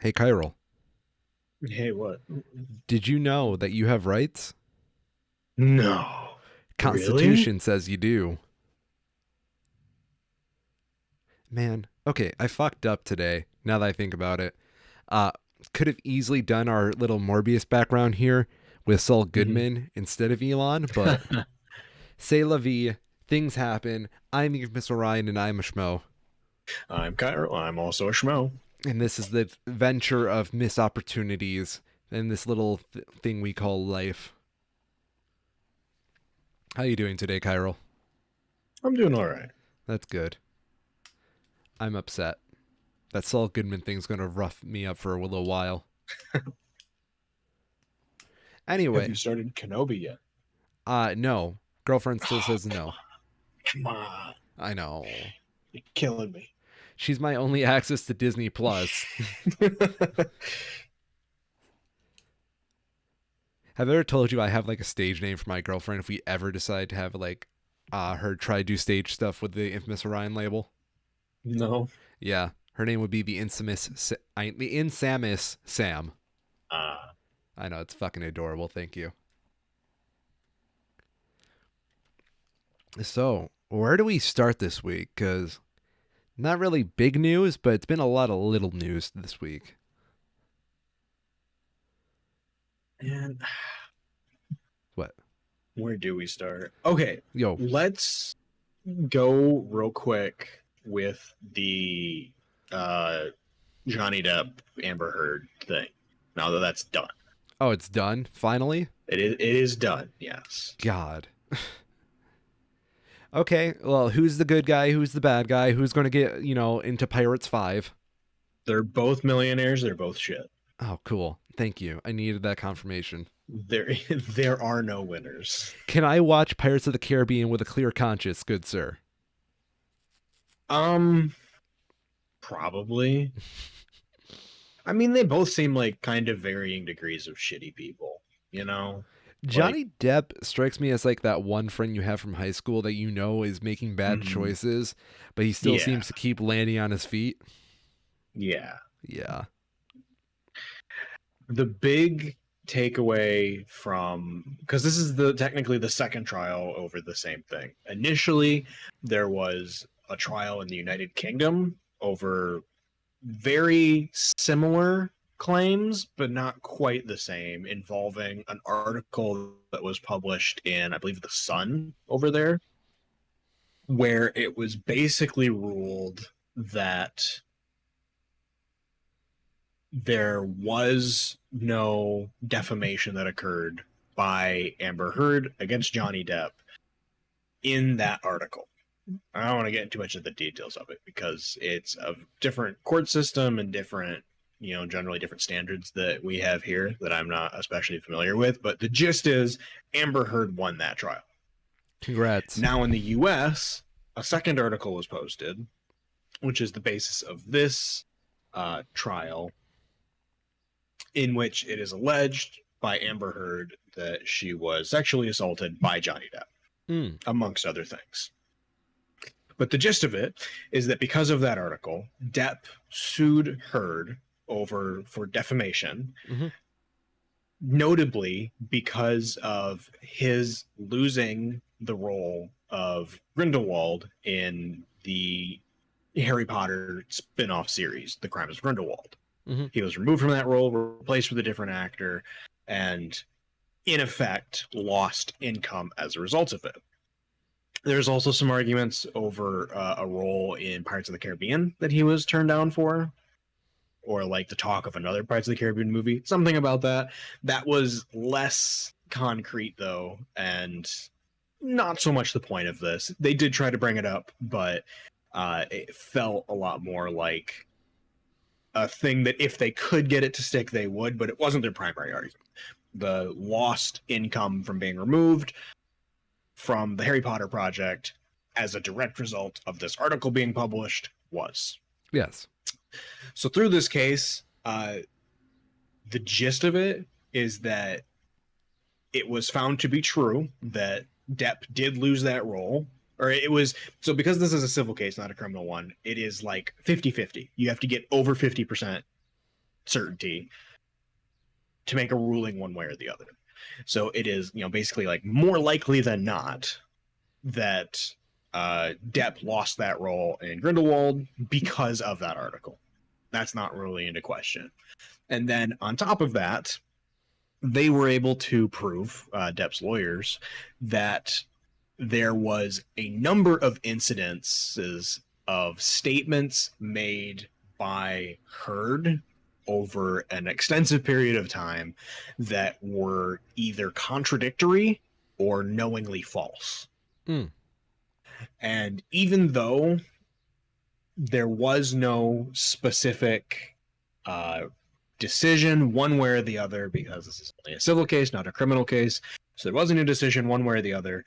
Hey, Kyril, Hey, what? did you know that you have rights? No. Really? Constitution says you do. Man, okay, I fucked up today, now that I think about it. Uh, could have easily done our little Morbius background here with Saul hmm Goodman instead of Elon, but c'est la vie, things happen. I'm Mr. Ryan and I'm a schmo. I'm Kyle. I'm also a schmo. And this is the venture of missed opportunities and this little thing we call life. How you doing today, Kyril? I'm doing all right. That's good. I'm upset. That Saul Goodman thing's gonna rough me up for a little while. Have Anyway, you started Kenobi yet? no. Girlfriend still Oh, says no. come on. I know. You're killing me. She's my only access to Disney Plus. Have I ever told you I have like a stage name for my girlfriend if we ever decide to have like her try to do stage stuff with the infamous Orion label? No. Yeah. Her name would be the Insamus Sam. Uh, I know, it's fucking adorable, thank you. So, where do we start this week? Because not really big news, but it's been a lot of little news this week. and What? where do we start? Okay, Yo, let's go real quick with the uh, Johnny Depp Amber Heard thing. Now that that's done, oh, it's done finally. it is done. Yes, God. Okay, well, who's the good guy? Who's the bad guy? Who's going to get into Pirates 5? they're both millionaires. They're both shit. Oh, cool. Thank you. I needed that confirmation. There, there are no winners. Can I watch Pirates of the Caribbean with a clear conscience, good sir? Um, Probably. I mean, they both seem like kind of varying degrees of shitty people. You know, like, Johnny Depp strikes me as like that one friend you have from high school that you know is making bad mm, choices, but he still yeah, seems to keep landing on his feet. yeah. Yeah. The big takeaway from, because this is the technically the second trial over the same thing. Initially, there was a trial in the United Kingdom over very similar claims, but not quite the same, involving an article that was published in, I believe, The Sun over there, where it was basically ruled that there was no defamation that occurred by Amber Heard against Johnny Depp in that article. I don't want to get into much of the details of it because it's a different court system and different, generally different standards that we have here that I'm not especially familiar with. But the gist is Amber Heard won that trial. Congrats. Now in the US, a second article was posted, which is the basis of this trial, in which it is alleged by Amber Heard that she was sexually assaulted by Johnny Depp, Mm. amongst other things. But the gist of it is that because of that article, Depp sued Heard over for defamation, Hmm. notably because of his losing the role of Grindelwald in the Harry Potter spin-off series, The Crimes of Grindelwald. Hmm. He was removed from that role, replaced with a different actor, and in effect lost income as a result of it. There's also some arguments over a role in Pirates of the Caribbean that he was turned down for, or like the talk of another Pirates of the Caribbean movie. Something about that. That was less concrete, though, and not so much the point of this. They did try to bring it up, but it felt a lot more like a thing that if they could get it to stick, they would, but it wasn't their primary argument. The lost income from being removed from the Harry Potter project as a direct result of this article being published was. Yes. So through this case, the gist of it is that it was found to be true that Depp did lose that role. Or it was, so because this is a civil case, not a criminal one, it is like 50-50. You have to get over 50% certainty to make a ruling one way or the other. So it is, basically like more likely than not that Depp lost that role in Grindelwald because of that article. That's not really into question. And then on top of that, they were able to prove, Depp's lawyers, that there was a number of incidences of statements made by Heard over an extensive period of time that were either contradictory or knowingly false. Mm. And even though there was no specific decision one way or the other, because this is only a civil case, not a criminal case, so there wasn't a decision one way or the other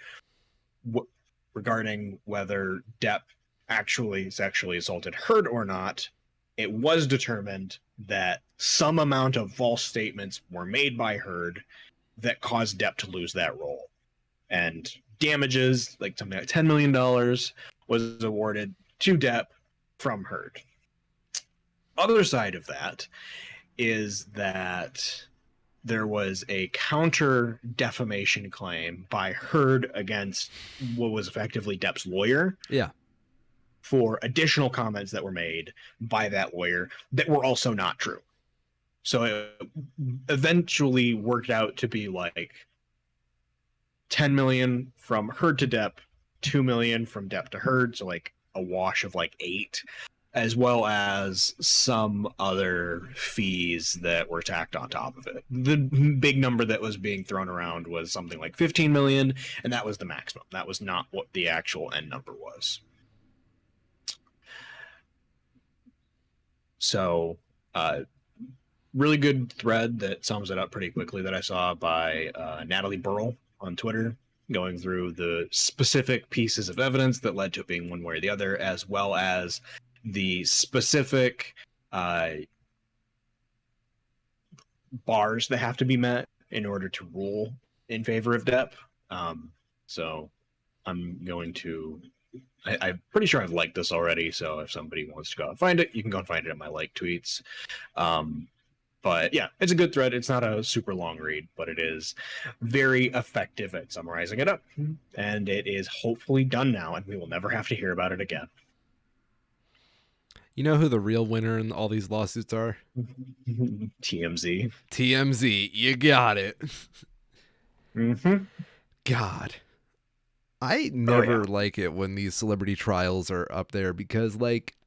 regarding whether Depp actually sexually assaulted Heard or not, it was determined that some amount of false statements were made by Heard that caused Depp to lose that role. And damages, like something like $10 million, was awarded to Depp from Heard. Other side of that is that there was a counter defamation claim by Heard against what was effectively Depp's lawyer. Yeah. For additional comments that were made by that lawyer that were also not true. So it eventually worked out to be like 10 million from Heard to Depp, 2 million from Depp to Heard, so like a wash of like 8, as well as some other fees that were tacked on top of it. The big number that was being thrown around was something like 15 million, and that was the maximum. That was not what the actual end number was. So, really good thread that sums it up pretty quickly that I saw by Natalie Burrell on Twitter, going through the specific pieces of evidence that led to it being one way or the other, as well as the specific bars that have to be met in order to rule in favor of Depp. So I'm going to... I'm pretty sure I've liked this already, so if somebody wants to go and find it, you can go and find it in my like tweets. But yeah, it's a good thread. It's not a super long read, but it is very effective at summarizing it up. And it is hopefully done now, and we will never have to hear about it again. You know who the real winner in all these lawsuits are? TMZ. TMZ. You got it. Mm-hmm. God. I never like it when these celebrity trials are up there because, like,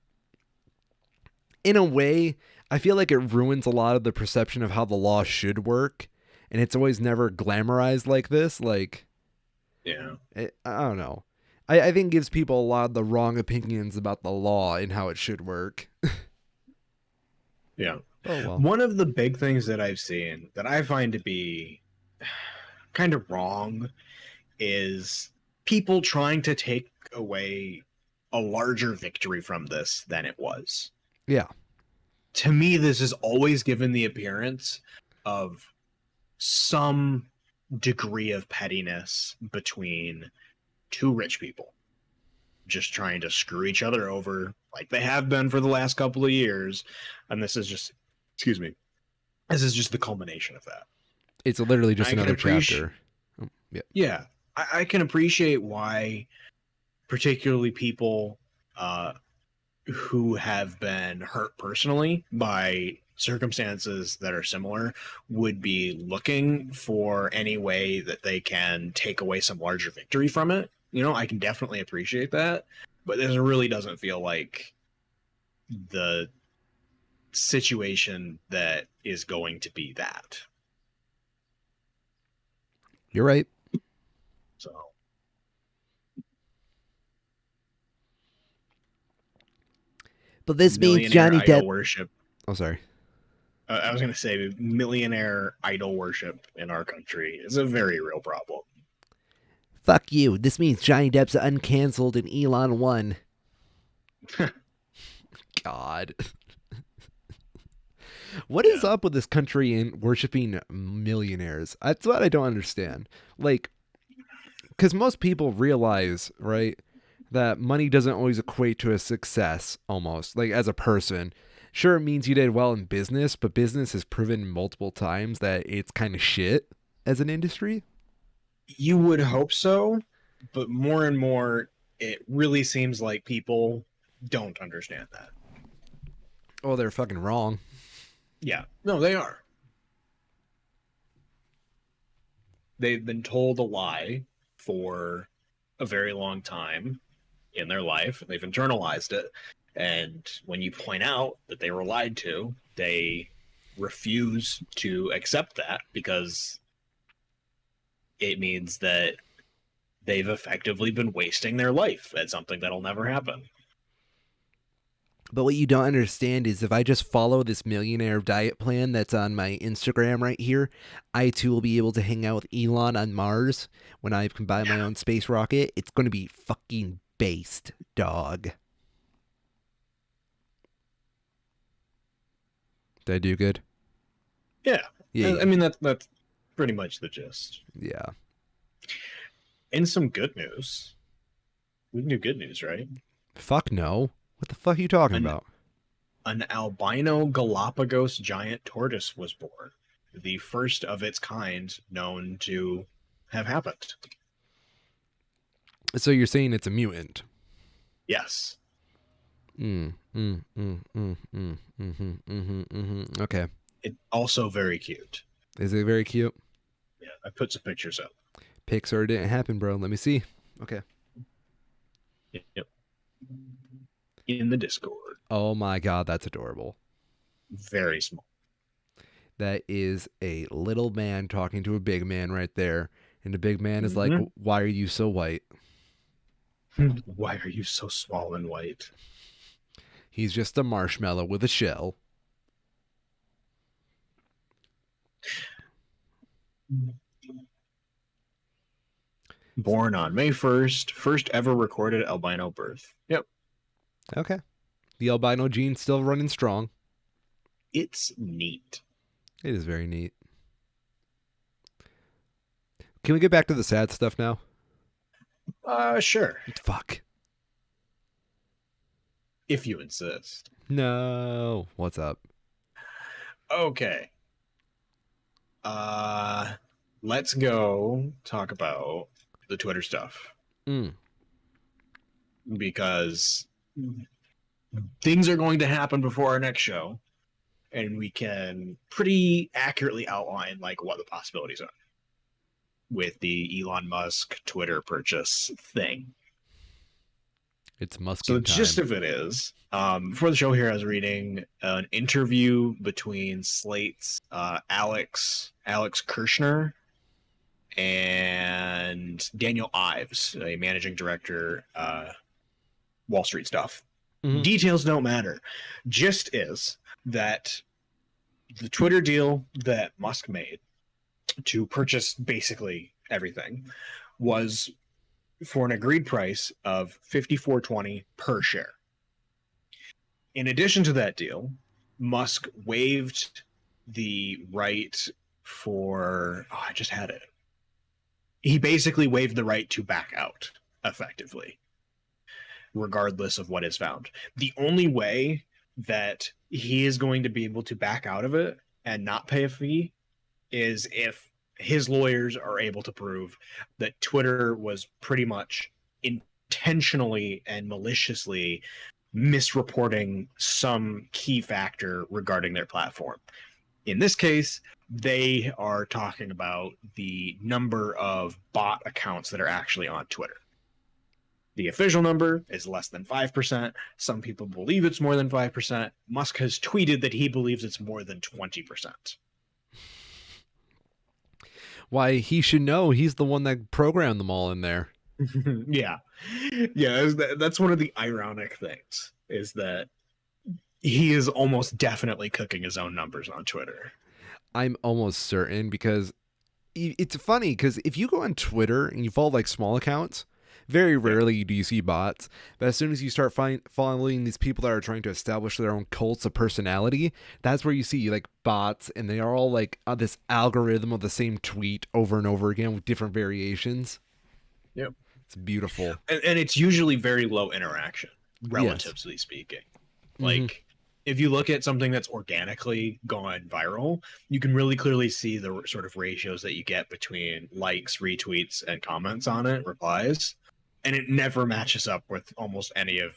in a way, I feel like it ruins a lot of the perception of how the law should work, and it's always never glamorized like this. Like, yeah, I don't know. I think it gives people a lot of the wrong opinions about the law and how it should work. Yeah. Oh, well. One of the big things that I've seen that I find to be kind of wrong is people trying to take away a larger victory from this than it was. Yeah. To me, this has always given the appearance of some degree of pettiness between two rich people just trying to screw each other over like they have been for the last couple of years. And this is just, this is just the culmination of that. It's literally just another chapter. Oh, yeah. Yeah. I can appreciate why particularly people who have been hurt personally by circumstances that are similar would be looking for any way that they can take away some larger victory from it. You know, I can definitely appreciate that, but this really doesn't feel like the situation that is going to be that. You're right. So, but this means Johnny Depp worship. Oh, sorry. I was going to say millionaire idol worship in our country is a very real problem. Fuck you. This means Johnny Depp's uncancelled and Elon won. God. What is up with this country in worshiping millionaires? That's what I don't understand. Like, because most people realize, right, that money doesn't always equate to a success almost, like as a person. Sure, it means you did well in business, but business has proven multiple times that it's kind of shit as an industry. You would hope so, but more and more, it really seems like people don't understand that. Oh, they're fucking wrong. Yeah, no, they are. They've been told a lie for a very long time in their life. They've internalized it. And when you point out that they were lied to, they refuse to accept that because it means that they've effectively been wasting their life at something that'll never happen. But what you don't understand is if I just follow this millionaire diet plan that's on my Instagram right here, I too will be able to hang out with Elon on Mars when I can buy my own space rocket. It's going to be fucking based, dog. Did I do good? Yeah. Yeah. I mean, that's pretty much the gist. Yeah. And some good news. We can do good news, right? Fuck no. What the fuck are you talking about? An albino Galapagos giant tortoise was born, the first of its kind known to have happened. So you're saying it's a mutant? Yes. Okay. It's also very cute. Is it very cute? Yeah, I put some pictures up. Pixar didn't happen, bro. Let me see. Okay. Yep. In the Discord. Oh my god, that's adorable. Very small. That is a little man talking to a big man right there. And the big man is like, why are you so white? Why are you so small and white? He's just a marshmallow with a shell. Born on May 1st, first ever recorded albino birth. Yep. Okay. The albino gene's still running strong. It's neat. It is very neat. Can we get back to the sad stuff now? Sure. Fuck. If you insist. No. What's up? Okay. Let's go talk about the Twitter stuff. Because things are going to happen before our next show, and we can pretty accurately outline like what the possibilities are with the Elon Musk Twitter purchase thing. It's Muskin So the time. gist of it is, before the show here, I was reading an interview between Slate's Alex Kirshner and Daniel Ives, a managing director, Wall Street stuff. Details don't matter. Gist is that the Twitter deal that Musk made to purchase basically everything was for an agreed price of $54.20 per share. In addition to that deal, Musk waived the right for I just had it. He basically waived the right to back out effectively, regardless of what is found. The only way that he is going to be able to back out of it and not pay a fee is if his lawyers are able to prove that Twitter was pretty much intentionally and maliciously misreporting some key factor regarding their platform. In this case, they are talking about the number of bot accounts that are actually on Twitter. The official number is less than 5%. Some people believe it's more than 5%. Musk has tweeted that he believes it's more than 20%. Why, he should know. He's the one that programmed them all in there. Yeah. That's one of the ironic things, is that he is almost definitely cooking his own numbers on Twitter. I'm almost certain, because it's funny, because if you go on Twitter and you follow like small accounts, very rarely do you see bots. But as soon as you start following these people that are trying to establish their own cults of personality, that's where you see like bots, and they are all like this algorithm of the same tweet over and over again with different variations. Yep. It's beautiful. And it's usually very low interaction, relatively speaking. Like, if you look at something that's organically gone viral, you can really clearly see the sort of ratios that you get between likes, retweets, and comments on it, replies, and it never matches up with almost any of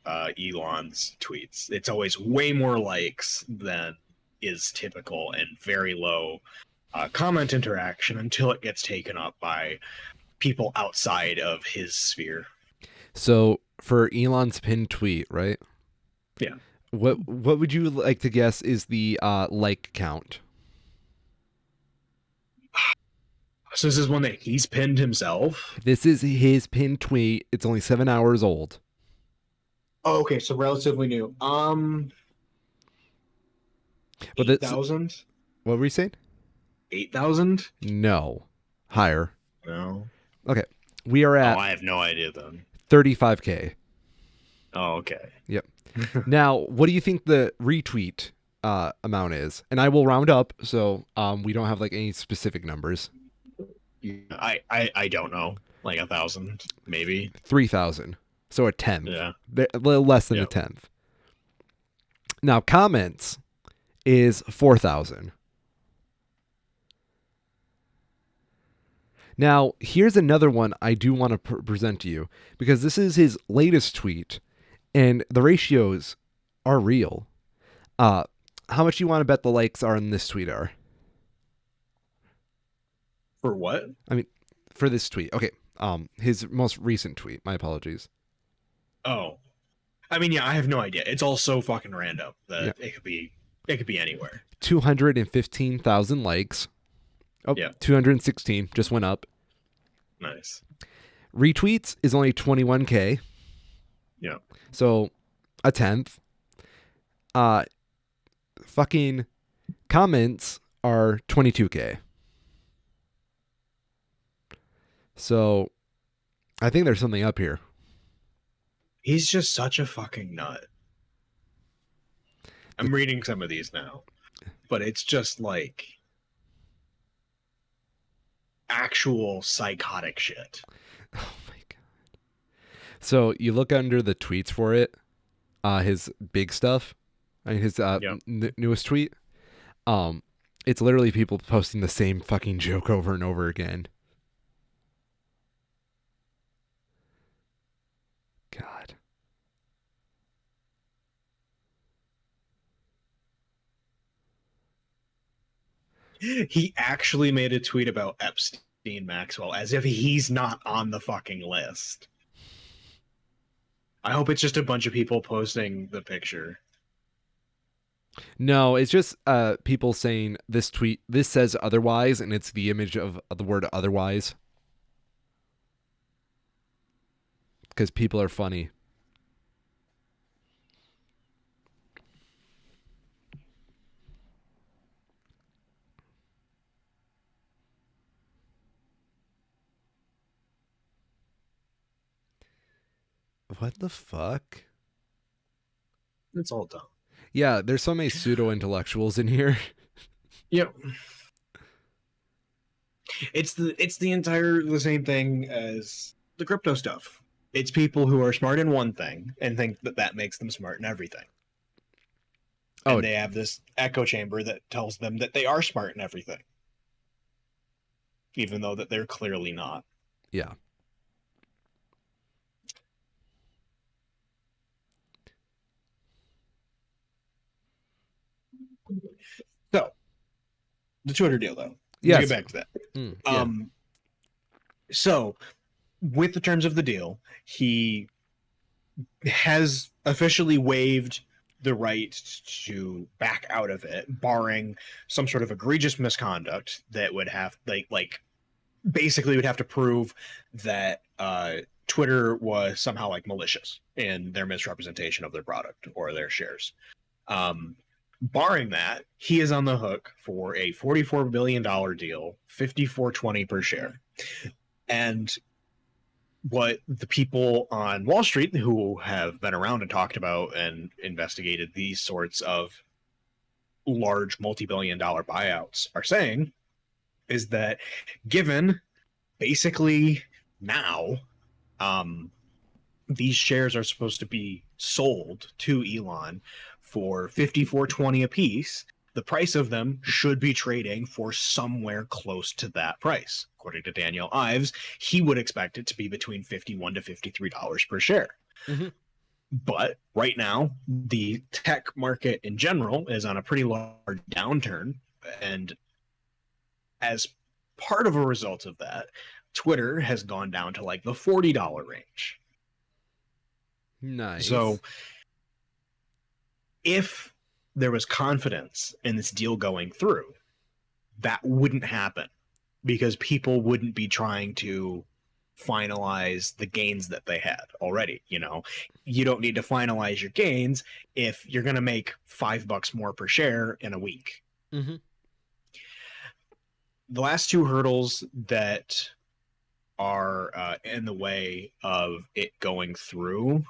Elon's tweets. It's always way more likes than is typical and very low comment interaction until it gets taken up by people outside of his sphere. So for Elon's pinned tweet, right? Yeah. What would you like to guess is the like count? So this is one that he's pinned himself. This is his pinned tweet. It's only 7 hours old. Oh, okay, so relatively new. But 8,000? What were you saying? 8,000? No. Higher. No. Okay. We are at I have no idea then. 35K. Oh, okay. Yep. Now, what do you think the retweet amount is? And I will round up, so we don't have like any specific numbers. I don't know. Like 1,000, maybe. 3,000. So a tenth. Yeah. A little less than a tenth. Now, comments is 4,000. Now, here's another one I do want to present to you, because this is his latest tweet, and the ratios are real. How much do you want to bet the likes are in this tweet are? For what? I mean, for this tweet. Okay. His most recent tweet. My apologies. Oh. I mean, yeah, I have no idea. It's all so fucking random that it could be anywhere. 215,000 likes. Oh, yeah. 216 just went up. Nice. Retweets is only 21K. Yeah. So a tenth. Fucking comments are 22K. So I think there's something up here. He's just such a fucking nut. I'm reading some of these now, but it's just like actual psychotic shit. Oh my god. So you look under the tweets for it, his big stuff, I mean his newest tweet. It's literally people posting the same fucking joke over and over again. God. He actually made a tweet about Epstein Maxwell as if he's not on the fucking list. I hope it's just a bunch of people posting the picture. No, it's just people saying this says otherwise, and it's the image of the word otherwise. Because people are funny. What the fuck? It's all dumb. Yeah, there's so many pseudo-intellectuals in here. Yep. It's the same thing as the crypto stuff. It's people who are smart in one thing and think that makes them smart in everything. And they have this echo chamber that tells them that they are smart in everything. Even though that they're clearly not. Yeah. So, the Twitter deal, though. Yes. Let's get back to that. So, with the terms of the deal, he has officially waived the right to back out of it, barring some sort of egregious misconduct that would have, basically would have to prove that Twitter was somehow, malicious in their misrepresentation of their product or their shares. Barring that, he is on the hook for a $44 billion deal, $54.20 per share. And what the people on Wall Street who have been around and talked about and investigated these sorts of large multi-billion-dollar buyouts are saying is that given basically now these shares are supposed to be sold to Elon for 54.20 a piece, the price of them should be trading for somewhere close to that price. According to Daniel Ives, he would expect it to be between $51 to $53 per share. Mm-hmm. But right now, the tech market in general is on a pretty large downturn. And as part of a result of that, Twitter has gone down to like the $40 range. Nice. So if there was confidence in this deal going through, that wouldn't happen because people wouldn't be trying to finalize the gains that they had already. You know, you don't need to finalize your gains if you're going to make $5 more per share in a week. Mm-hmm. The last two hurdles that are in the way of it going through.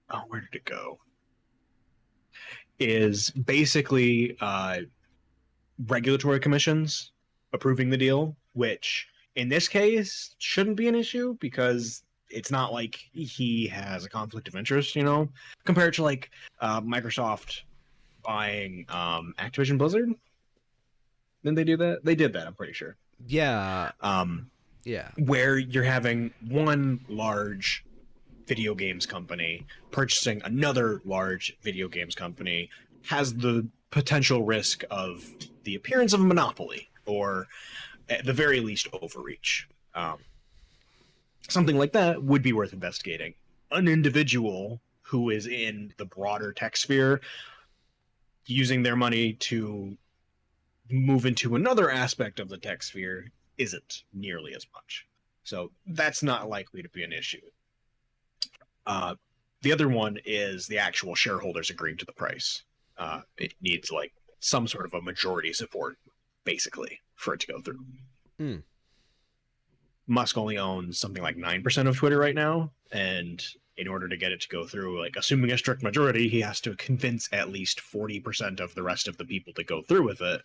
Oh, where did it go? Is basically regulatory commissions approving the deal, which in this case shouldn't be an issue because it's not like he has a conflict of interest, you know, compared to like Microsoft buying Activision Blizzard. Didn't they do that? They did that, I'm pretty sure. Yeah. Yeah. Where you're having one large video games company purchasing another large video games company has the potential risk of the appearance of a monopoly or at the very least overreach. Something like that would be worth investigating. An individual who is in the broader tech sphere using their money to move into another aspect of the tech sphere isn't nearly as much. So that's not likely to be an issue. The other one is the actual shareholders agreeing to the price. It needs like some sort of a majority support, basically, for it to go through. Mm. Musk only owns something like 9% of Twitter right now, and in order to get it to go through, like assuming a strict majority, he has to convince at least 40% of the rest of the people to go through with it,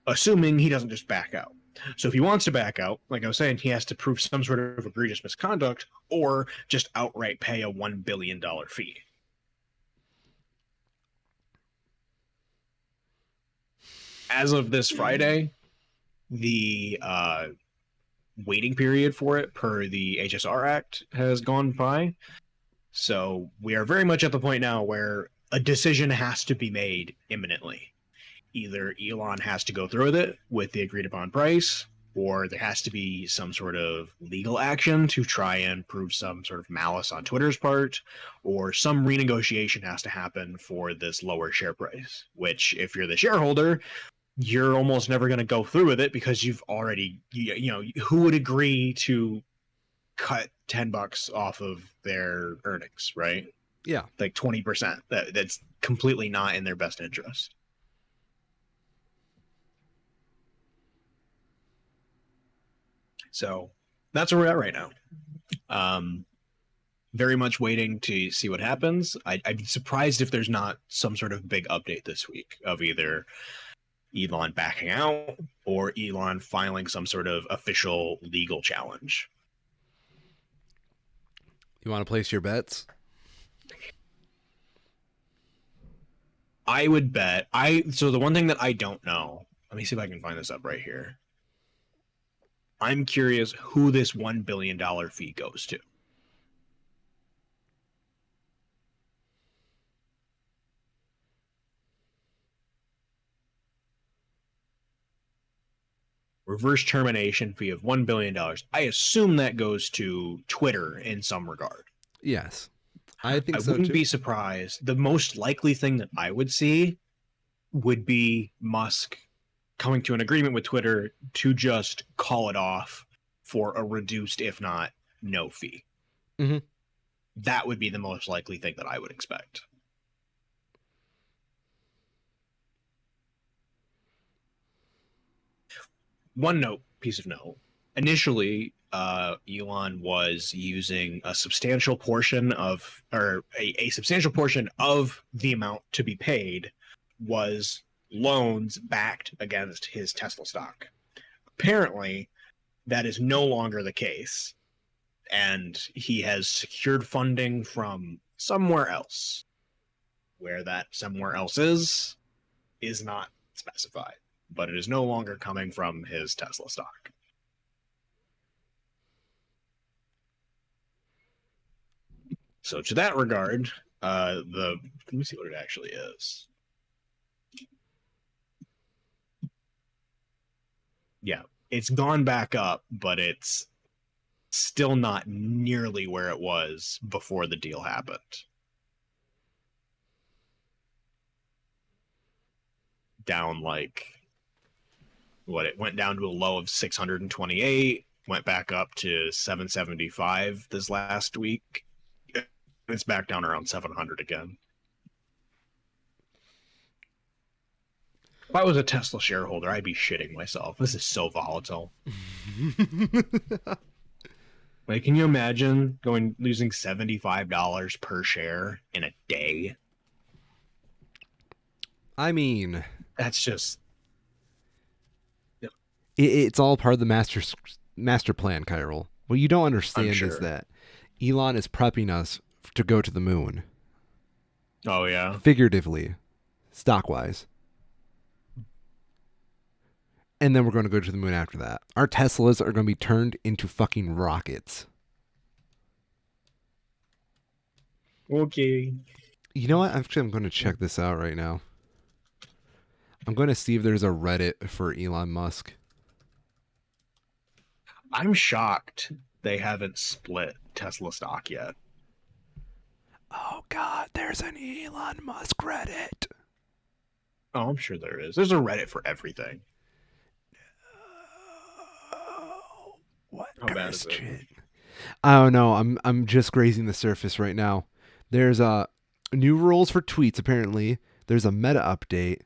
assuming he doesn't just back out. So if he wants to back out, like I was saying, he has to prove some sort of egregious misconduct or just outright pay a $1 billion fee. As of this Friday, the waiting period for it per the HSR Act has gone by. So we are very much at the point now where a decision has to be made imminently. Either Elon has to go through with it with the agreed upon price, or there has to be some sort of legal action to try and prove some sort of malice on Twitter's part, or some renegotiation has to happen for this lower share price, which if you're the shareholder, you're almost never going to go through with it because you've already, you know, who would agree to cut $10 off of their earnings, right? Yeah. Like 20%. That's completely not in their best interest. So that's where we're at right now. Very much waiting to see what happens. I'd be surprised if there's not some sort of big update this week of either Elon backing out or Elon filing some sort of official legal challenge. You want to place your bets? I would bet. So the one thing that I don't know, let me see if I can find this up right here. I'm curious who this $1 billion fee goes to. Reverse termination fee of $1 billion. I assume that goes to Twitter in some regard. Yes. I think I so wouldn't too. be surprised. The most likely thing that I would see would be Musk coming to an agreement with Twitter to just call it off for a reduced, if not no fee. Mm-hmm. That would be the most likely thing that I would expect. Piece of note. Initially, Elon was using a substantial portion of, or a substantial portion of the amount to be paid was loans backed against his Tesla stock. Apparently, that is no longer the case. and he has secured funding from somewhere else. Where that somewhere else is not specified, but it is no longer coming from his Tesla stock. So to that regard, let me see what it actually is. Yeah, it's gone back up, but it's still not nearly where it was before the deal happened. Down like what, it went down to a low of 628, went back up to 775 this last week. It's back down around 700 again. If I was a Tesla shareholder, I'd be shitting myself. This is so volatile. Like, can you imagine losing $75 per share in a day? I mean, that's just it's all part of the master plan, Kyril. What you don't understand is that Elon is prepping us to go to the moon. Oh yeah, figuratively, stock-wise. And then we're going to go to the moon after that. Our Teslas are going to be turned into fucking rockets. Okay. You know what? Actually, I'm going to check this out right now. I'm going to see if there's a Reddit for Elon Musk. I'm shocked they haven't split Tesla stock yet. Oh, God. There's an Elon Musk Reddit. Oh, I'm sure there is. There's a Reddit for everything. What? How bad is it? I don't know. I'm just grazing the surface right now. There's new rules for tweets. Apparently, there's a meta update.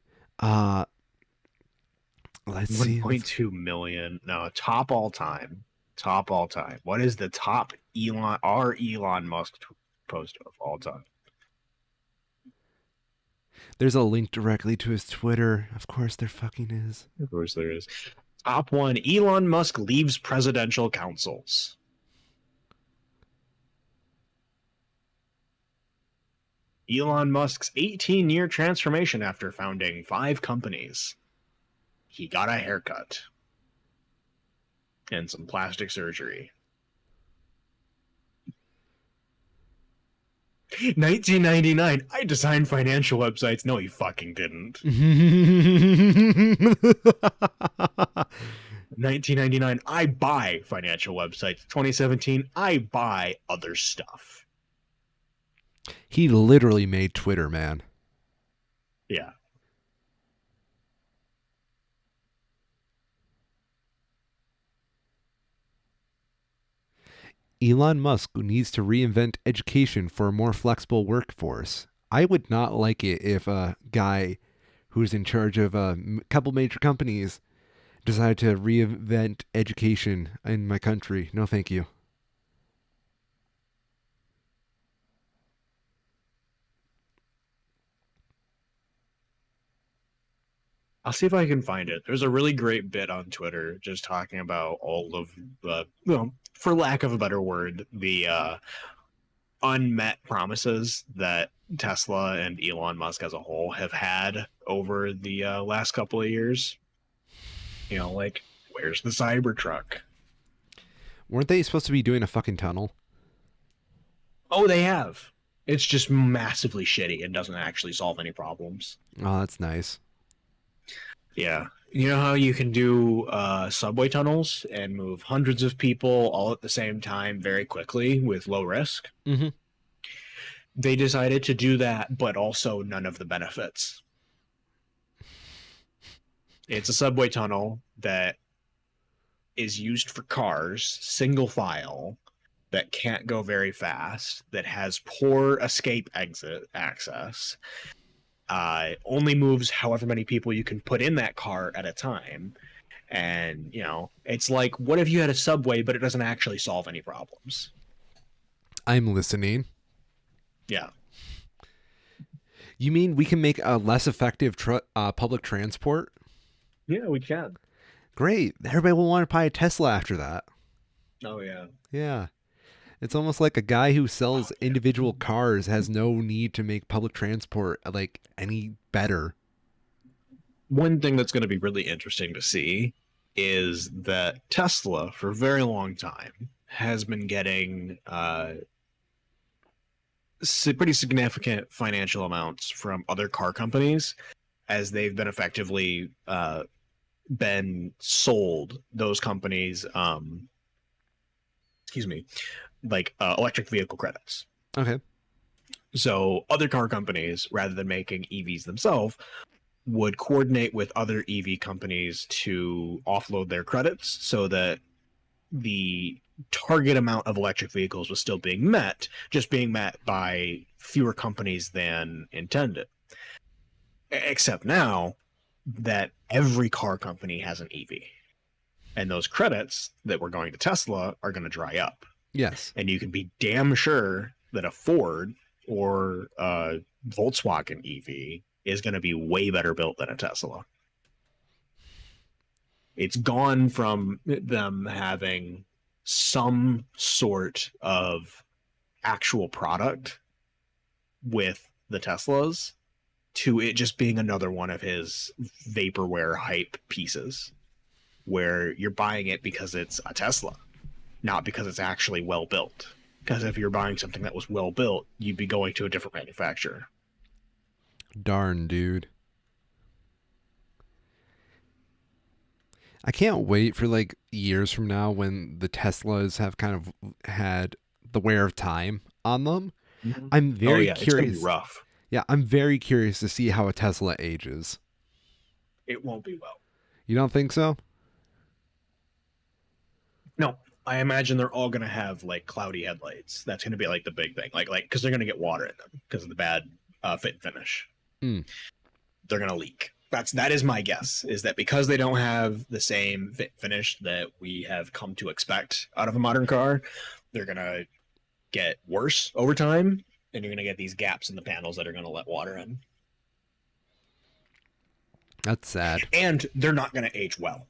Let's see. 1.2 million. No, top all time. Top all time. What is the top Elon Musk post of all time? There's a link directly to his Twitter. Of course there fucking is. Of course there is. Top one, Elon Musk leaves presidential councils. Elon Musk's 18-year transformation after founding 5 companies. He got a haircut. And some plastic surgery. 1999, I designed financial websites. No, he fucking didn't. 1999, I buy financial websites. 2017, I buy other stuff. He literally made Twitter, man. Yeah. Elon Musk needs to reinvent education for a more flexible workforce. I would not like it if a guy who's in charge of a couple major companies decided to reinvent education in my country. No, thank you. I'll see if I can find it. There's a really great bit on Twitter just talking about all of the, for lack of a better word, the unmet promises that Tesla and Elon Musk as a whole have had over the last couple of years. You know, like, where's the Cybertruck? Weren't they supposed to be doing a fucking tunnel? Oh, they have. It's just massively shitty and doesn't actually solve any problems. Oh, that's nice. Yeah. You know how you can do subway tunnels and move hundreds of people all at the same time very quickly with low risk? Mm-hmm. They decided to do that, but also none of the benefits. It's a subway tunnel that is used for cars, single file, that can't go very fast, that has poor escape exit access, only moves however many people you can put in that car at a time. And, you know, it's like, what if you had a subway, but it doesn't actually solve any problems? I'm listening. Yeah. You mean we can make a less effective public transport? Yeah, we can. Great. Everybody will want to buy a Tesla after that. Oh, yeah. Yeah. It's almost like a guy who sells Oh, yeah. individual cars has no need to make public transport like any better. One thing that's going to be really interesting to see is that Tesla, for a very long time, has been getting pretty significant financial amounts from other car companies as they've been effectively been sold those companies excuse me, like electric vehicle credits. Okay. So other car companies, rather than making EVs themselves, would coordinate with other EV companies to offload their credits so that the target amount of electric vehicles was still being met, just being met by fewer companies than intended. Except now that every car company has an EV, and those credits that were going to Tesla are going to dry up. Yes. And you can be damn sure that a Ford or a Volkswagen EV is going to be way better built than a Tesla. It's gone from them having some sort of actual product with the Teslas to it just being another one of his vaporware hype pieces where you're buying it because it's a Tesla, not because it's actually well built. Because if you're buying something that was well built, you'd be going to a different manufacturer. Darn, dude. I can't wait for like years from now when the Teslas have kind of had the wear of time on them. Mm-hmm. I'm Oh very yeah, it's gonna be curious. rough. Yeah, I'm very curious to see how a Tesla ages. It won't be well. You don't think so? No, I imagine they're all gonna have like cloudy headlights. That's gonna be like the big thing, like because they're gonna get water in them because of the bad fit and finish. Mm. They're gonna leak. That is my guess. Is that because they don't have the same fit finish that we have come to expect out of a modern car, they're gonna get worse over time, and you're gonna get these gaps in the panels that are gonna let water in, That's sad. and they're not gonna age well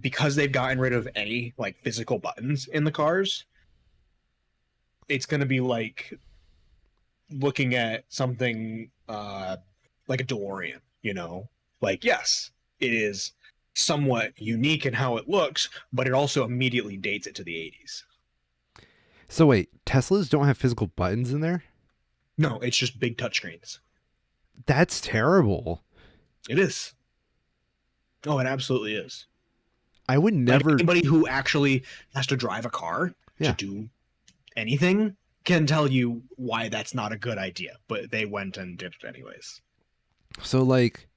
because they've gotten rid of any like physical buttons in the cars. It's gonna be like looking at something like a DeLorean, you know? Like, yes, it is somewhat unique in how it looks, but it also immediately dates it to the 80s. So wait, Teslas don't have physical buttons in there? No, it's just big touchscreens. That's terrible. It is. Oh, it absolutely is. I would Like never. anybody who actually has to drive a car to Yeah. do anything can tell you why that's not a good idea, but they went and did it anyways. So like,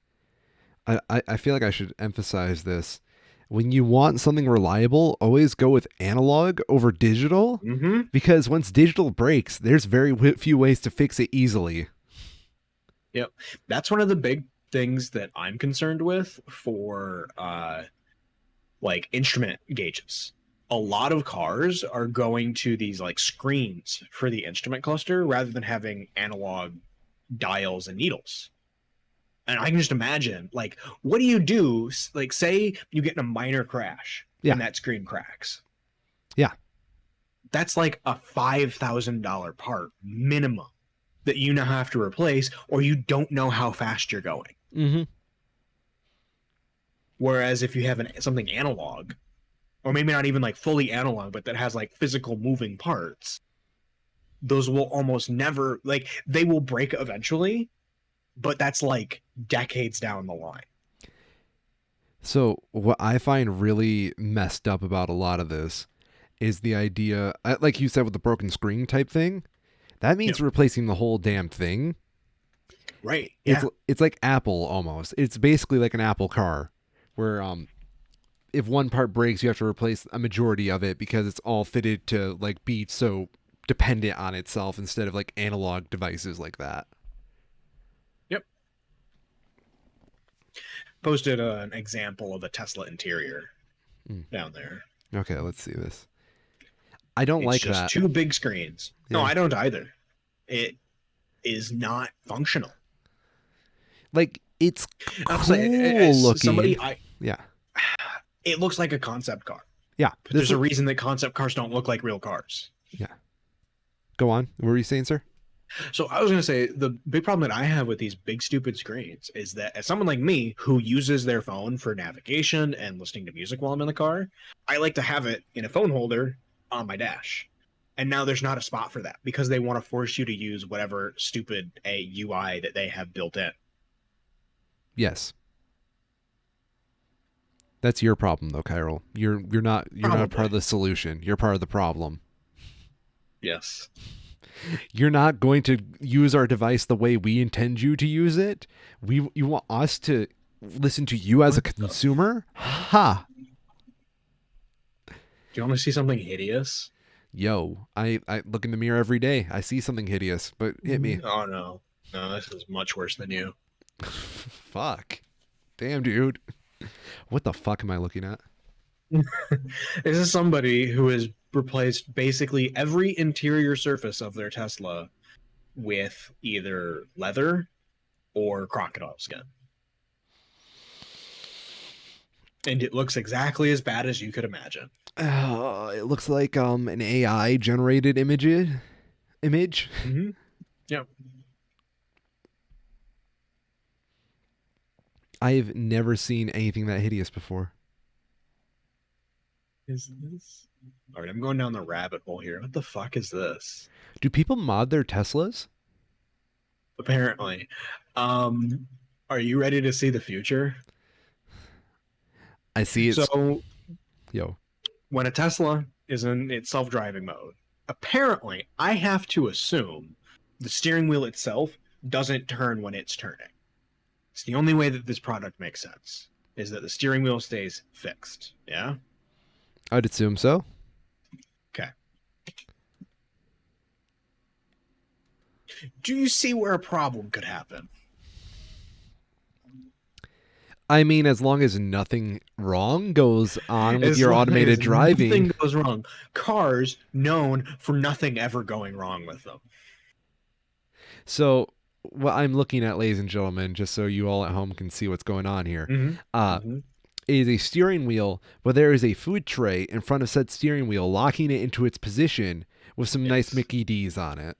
I feel like I should emphasize this. When you want something reliable, always go with analog over digital, Mm-hmm. because once digital breaks, there's very few ways to fix it easily. Yep. That's one of the big things that I'm concerned with for like instrument gauges. A lot of cars are going to these like screens for the instrument cluster rather than having analog dials and needles. And I can just imagine, like, what do you do? Like, say you get in a minor crash Yeah. and that screen cracks. Yeah. That's like a $5,000 part minimum that you now have to replace, or you don't know how fast you're going. Mm-hmm. Whereas if you have something analog, or maybe not even like fully analog, but that has like physical moving parts, those will almost never, like, they will break eventually, but that's like decades down the line. So what I find really messed up about a lot of this is the idea, like you said, with the broken screen type thing. That means replacing the whole damn thing. Right. Yeah. It's like Apple almost. It's basically like an Apple car, where if one part breaks, you have to replace a majority of it because it's all fitted to like be so dependent on itself instead of like analog devices like that. Yep. Posted an example of a Tesla interior down there. Okay, let's see this. I don't It's like just that. two big screens. No, Yeah. I don't either. It is not functional. Like, it's I'm cool saying, as looking. somebody, Yeah. it looks like a concept car. Yeah. But there's a reason that concept cars don't look like real cars. Yeah. Go on. What were you saying, sir? So I was going to say the big problem that I have with these big stupid screens is that as someone like me who uses their phone for navigation and listening to music while I'm in the car, I like to have it in a phone holder on my dash. And now there's not a spot for that because they want to force you to use whatever stupid UI that they have built in. Yes. That's your problem, though, Kyril. You're not part of the solution. You're part of the problem. Yes. You're not going to use our device the way we intend you to use it. You want us to listen to you as a consumer? Ha! Do you want to see something hideous? Yo, I look in the mirror every day. I see something hideous, but hit me. Oh no. No, this is much worse than you. Fuck. Damn, dude. What the fuck am I looking at? This is somebody who has replaced basically every interior surface of their Tesla with either leather or crocodile skin. And it looks exactly as bad as you could imagine. It looks like an AI generated image. Mm-hmm. Yeah. I've never seen anything that hideous before. Is this? All right, I'm going down the rabbit hole here. What the fuck is this? Do people mod their Teslas? Apparently. Are you ready to see the future? I see it. So, yo, when a Tesla is in its self-driving mode, apparently I have to assume the steering wheel itself doesn't turn when it's turning. It's the only way that this product makes sense, is that the steering wheel stays fixed. Yeah? I'd assume so. Okay. Do you see where a problem could happen? I mean, as long as nothing wrong goes on with your automated driving. Nothing goes wrong. Cars known for nothing ever going wrong with them. So, what I'm looking at, ladies and gentlemen, just so you all at home can see what's going on here, is a steering wheel, but there is a food tray in front of said steering wheel, locking it into its position with some nice Mickey D's on it.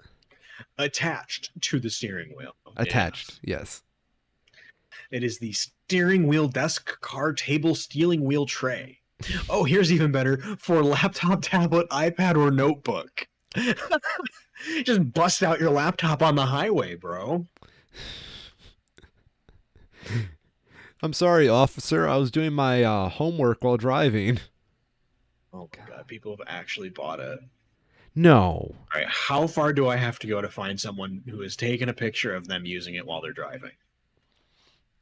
Attached to the steering wheel. Attached, yes. It is the steering wheel desk car table steering wheel tray. Oh, here's even better for laptop, tablet, iPad, or notebook. Just bust out your laptop on the highway, bro. I'm sorry, officer. I was doing my homework while driving. Oh my god, people have actually bought it. No. All right, how far do I have to go to find someone who has taken a picture of them using it while they're driving?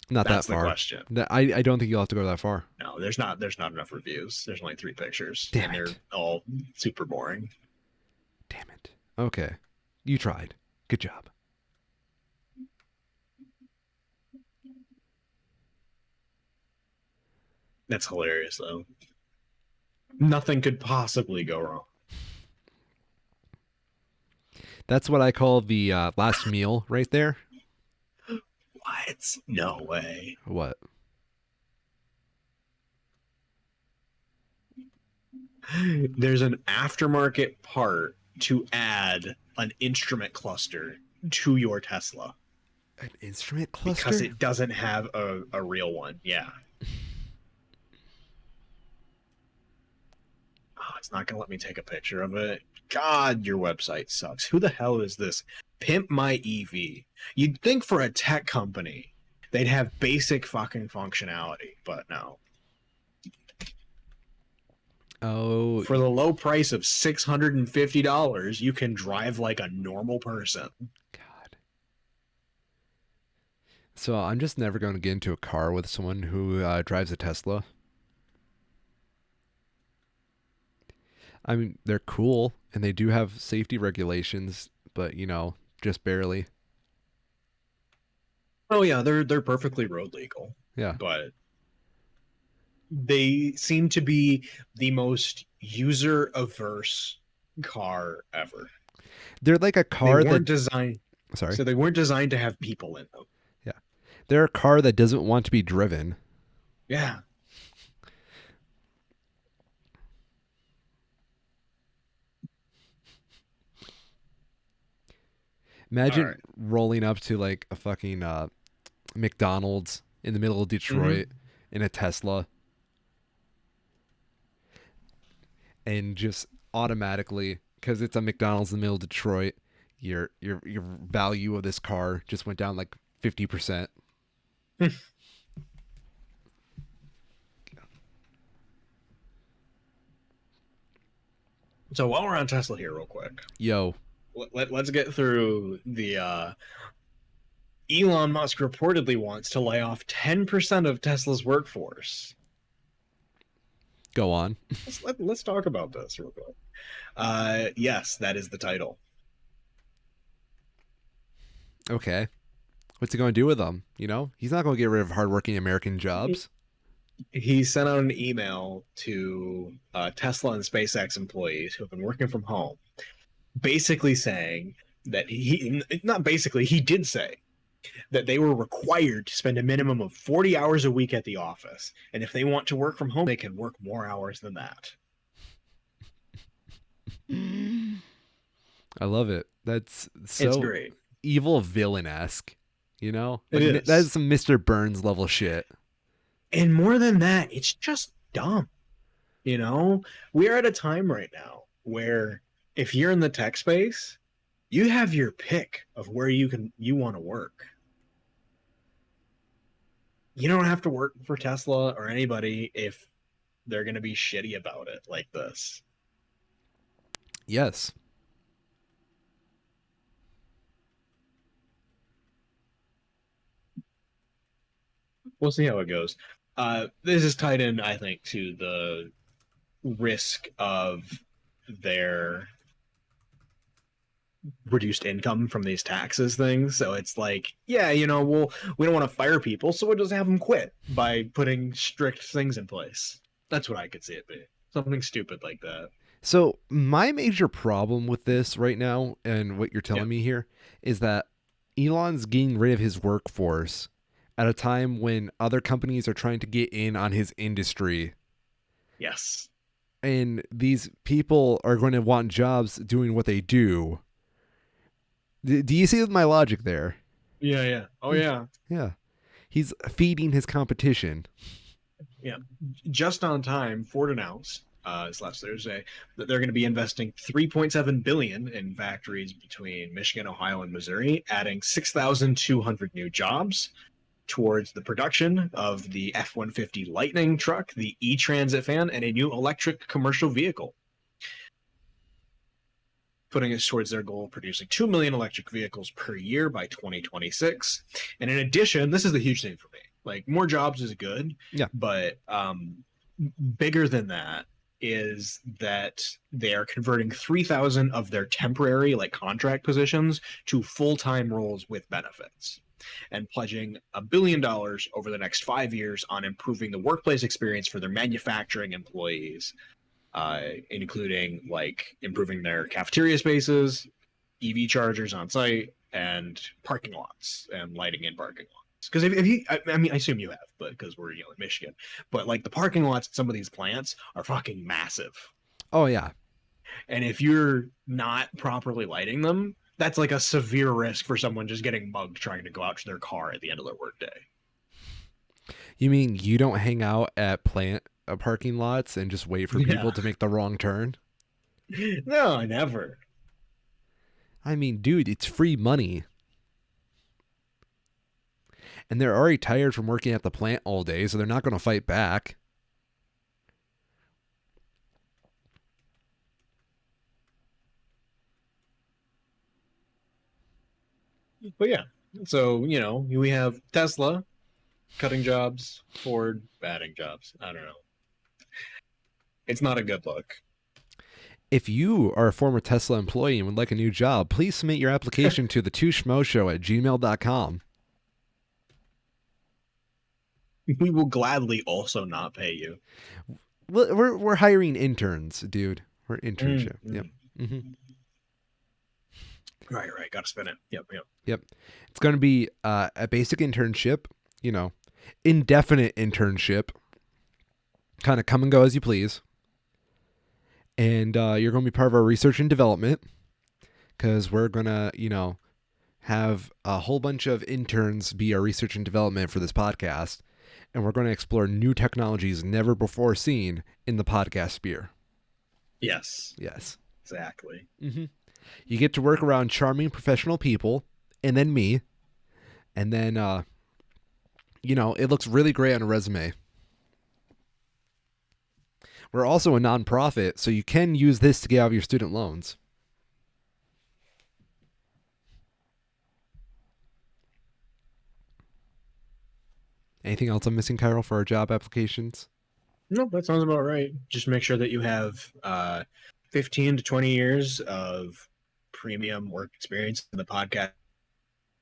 Not That's that far. The question. I don't think you'll have to go that far. No, there's not enough reviews. There's only 3 pictures. Damn and it. They're all super boring. Damn it. Okay. You tried. Good job. That's hilarious, though. Nothing could possibly go wrong. That's what I call the last meal right there. What? No way. What? There's an aftermarket part to add an instrument cluster to your Tesla. An instrument cluster? Because it doesn't have a real one. Yeah. Oh, it's not going to let me take a picture of it. God, your website sucks. Who the hell is this? Pimp My EV. You'd think for a tech company, they'd have basic fucking functionality, but no. Oh. For the low price of $650, you can drive like a normal person. God. So I'm just never going to get into a car with someone who drives a Tesla. I mean, they're cool and they do have safety regulations, but you know, just barely. Oh yeah, they're perfectly road legal. Yeah. But they seem to be the most user averse car ever. They're like a car they weren't designed. Sorry. So they weren't designed to have people in them. Yeah. They're a car that doesn't want to be driven. Yeah. All Imagine right. rolling up to like a fucking McDonald's in the middle of Mm-hmm. Detroit in a Tesla, and just automatically, because it's a McDonald's in the middle of Detroit, your value of this car just went down like 50%. So while we're on Tesla here, real quick, Yo, let's get through the Elon Musk reportedly wants to lay off 10% of Tesla's workforce. go on. Let's talk about this real quick. Yes, that is the title. Okay. What's he going to do with them? You know, he's not going to get rid of hardworking American jobs. He sent out an email to Tesla and SpaceX employees who have been working from home, basically saying that not basically, he did say that they were required to spend a minimum of 40 hours a week at the office. And if they want to work from home, they can work more hours than that. I love it. That's It's so great. evil villain esque. You know, It like that is is. some Mr. Burns level shit. And more than that, it's just dumb. You know, we're at a time right now where if you're in the tech space, you have your pick of where you want to work. You don't have to work for Tesla or anybody if they're going to be shitty about it like this. Yes. We'll see how it goes. This is tied in, I think, to the risk of their reduced income from these taxes things. So it's like, yeah, we don't want to fire people, so we'll just have them quit by putting strict things in place. That's what I could see it be. Something stupid like that. So my major problem with this right now, and what you're Yeah. telling me here, is that Elon's getting rid of his workforce at a time when other companies are trying to get in on his industry, Yes. and these people are going to want jobs doing what they do. Do you see my logic there? Yeah, yeah. Oh yeah. Yeah. He's feeding his competition. Yeah. Just on time, Ford announced this last Thursday that they're going to be investing 3.7 billion in factories between Michigan, Ohio, and Missouri, adding 6,200 new jobs towards the production of the F-150 Lightning truck, the E-Transit van, and a new electric commercial vehicle, putting us towards their goal of producing 2 million electric vehicles per year by 2026. And in addition, this is the huge thing for me. Like, more jobs is good, Yeah. but bigger than that is that they are converting 3,000 of their temporary, like, contract positions to full-time roles with benefits, and pledging $1 billion over the next 5 years on improving the workplace experience for their manufacturing employees, including like improving their cafeteria spaces, EV chargers on site, and parking lots and lighting in parking lots. Because if you, I mean, I assume you have, but because we're in Michigan, but like the parking lots at some of these plants are fucking massive, Oh yeah. and if you're not properly lighting them, that's like a severe risk for someone just getting mugged trying to go out to their car at the end of their workday. You mean you don't hang out at plant parking lots and just wait for people Yeah. to make the wrong turn? No, I never. I mean, dude, it's free money. And they're already tired from working at the plant all day, so they're not going to fight back. But yeah, so we have Tesla cutting jobs, Ford adding jobs. I don't know. It's not a good look. If you are a former Tesla employee and would like a new job, please submit your application to the Schmoes at gmail.com. We will gladly also not pay you. We're hiring interns, dude. We're internship. Mm-hmm. Yep. Mm-hmm. Right. Got to spin it. Yep. Yep. It's going to be a basic internship, indefinite internship, kind of come and go as you please. And you're going to be part of our research and development because we're going to, have a whole bunch of interns be our research and development for this podcast, and we're going to explore new technologies never before seen in the podcast sphere. Yes. Yes. Exactly. Mm-hmm. You get to work around charming professional people, and then me, and then, it looks really great on a resume. We're also a nonprofit, so you can use this to get out of your student loans. Anything else I'm missing, Kyril, for our job applications? No, that sounds about right. Just make sure that you have 15 to 20 years of premium work experience in the podcast.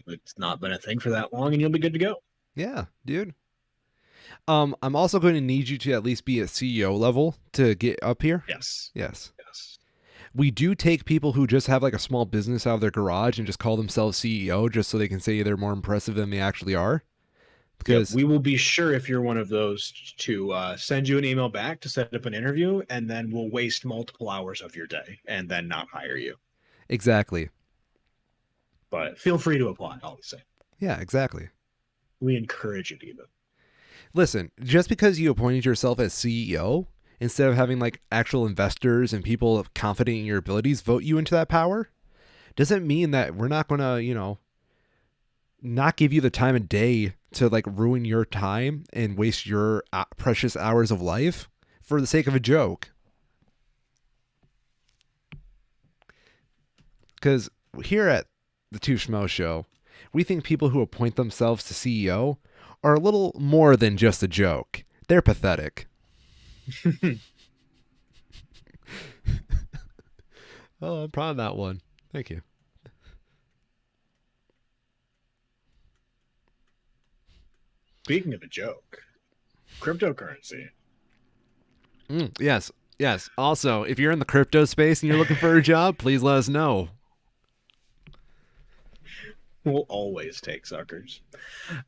It's not been a thing for that long, and you'll be good to go. Yeah, dude. I'm also going to need you to at least be at CEO level to get up here. Yes. Yes. Yes. We do take people who just have like a small business out of their garage and just call themselves CEO just so they can say they're more impressive than they actually are. Because we will be sure, if you're one of those, to send you an email back to set up an interview, and then we'll waste multiple hours of your day and then not hire you. Exactly. But feel free to apply, I'll say. Yeah, exactly. We encourage it even. Listen, just because you appointed yourself as CEO, instead of having like actual investors and people confident in your abilities vote you into that power, doesn't mean that we're not going to, not give you the time of day to like ruin your time and waste your precious hours of life for the sake of a joke. Because here at the Two Schmoes Show, we think people who appoint themselves to CEO are a little more than just a joke. They're pathetic. Oh, I'm proud of that one. Thank you. Speaking of a joke, cryptocurrency. Yes. Also, if you're in the crypto space and you're looking for a job, please let us know. We'll always take suckers.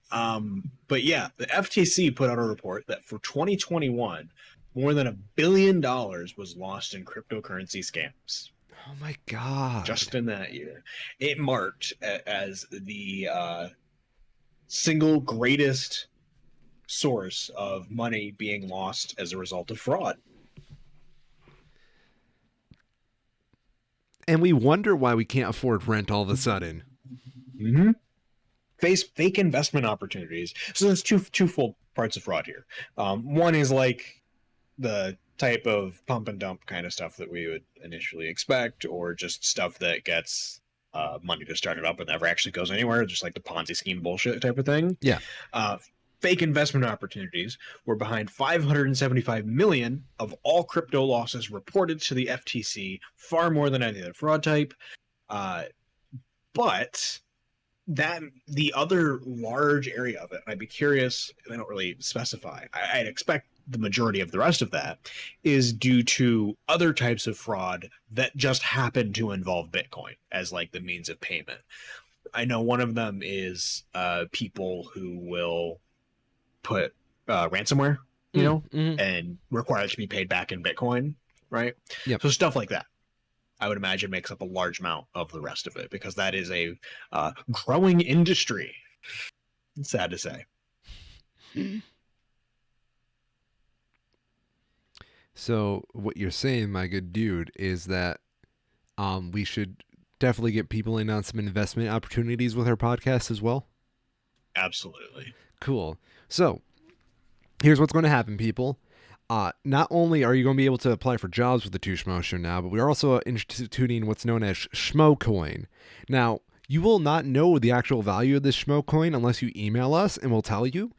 But yeah, the FTC put out a report that for 2021, more than $1 billion was lost in cryptocurrency scams. Oh my God. Just in that year. It marked as the single greatest source of money being lost as a result of fraud. And we wonder why we can't afford rent all of a sudden. Mm-hmm. Fake investment opportunities. So there's twofold parts of fraud here. One is like the type of pump and dump kind of stuff that we would initially expect, or just stuff that gets money to start it up and never actually goes anywhere, just like the Ponzi scheme bullshit type of thing. Yeah. Fake investment opportunities were behind 575 million of all crypto losses reported to the FTC, far more than any other fraud type. But that the other large area of it, I'd be curious, they don't really specify, I'd expect the majority of the rest of that is due to other types of fraud that just happen to involve Bitcoin as like the means of payment. I know one of them is people who will put ransomware, and require it to be paid back in Bitcoin, right? Yep. So stuff like that, I would imagine, makes up a large amount of the rest of it, because that is a growing industry. It's sad to say. So what you're saying, my good dude, is that we should definitely get people in on some investment opportunities with our podcast as well? Absolutely. Cool. So here's what's going to happen, people. Not only are you going to be able to apply for jobs with the Two Schmoes Show now, but we are also instituting what's known as Schmoecoin. Now, you will not know the actual value of this Schmoecoin unless you email us, and we'll tell you.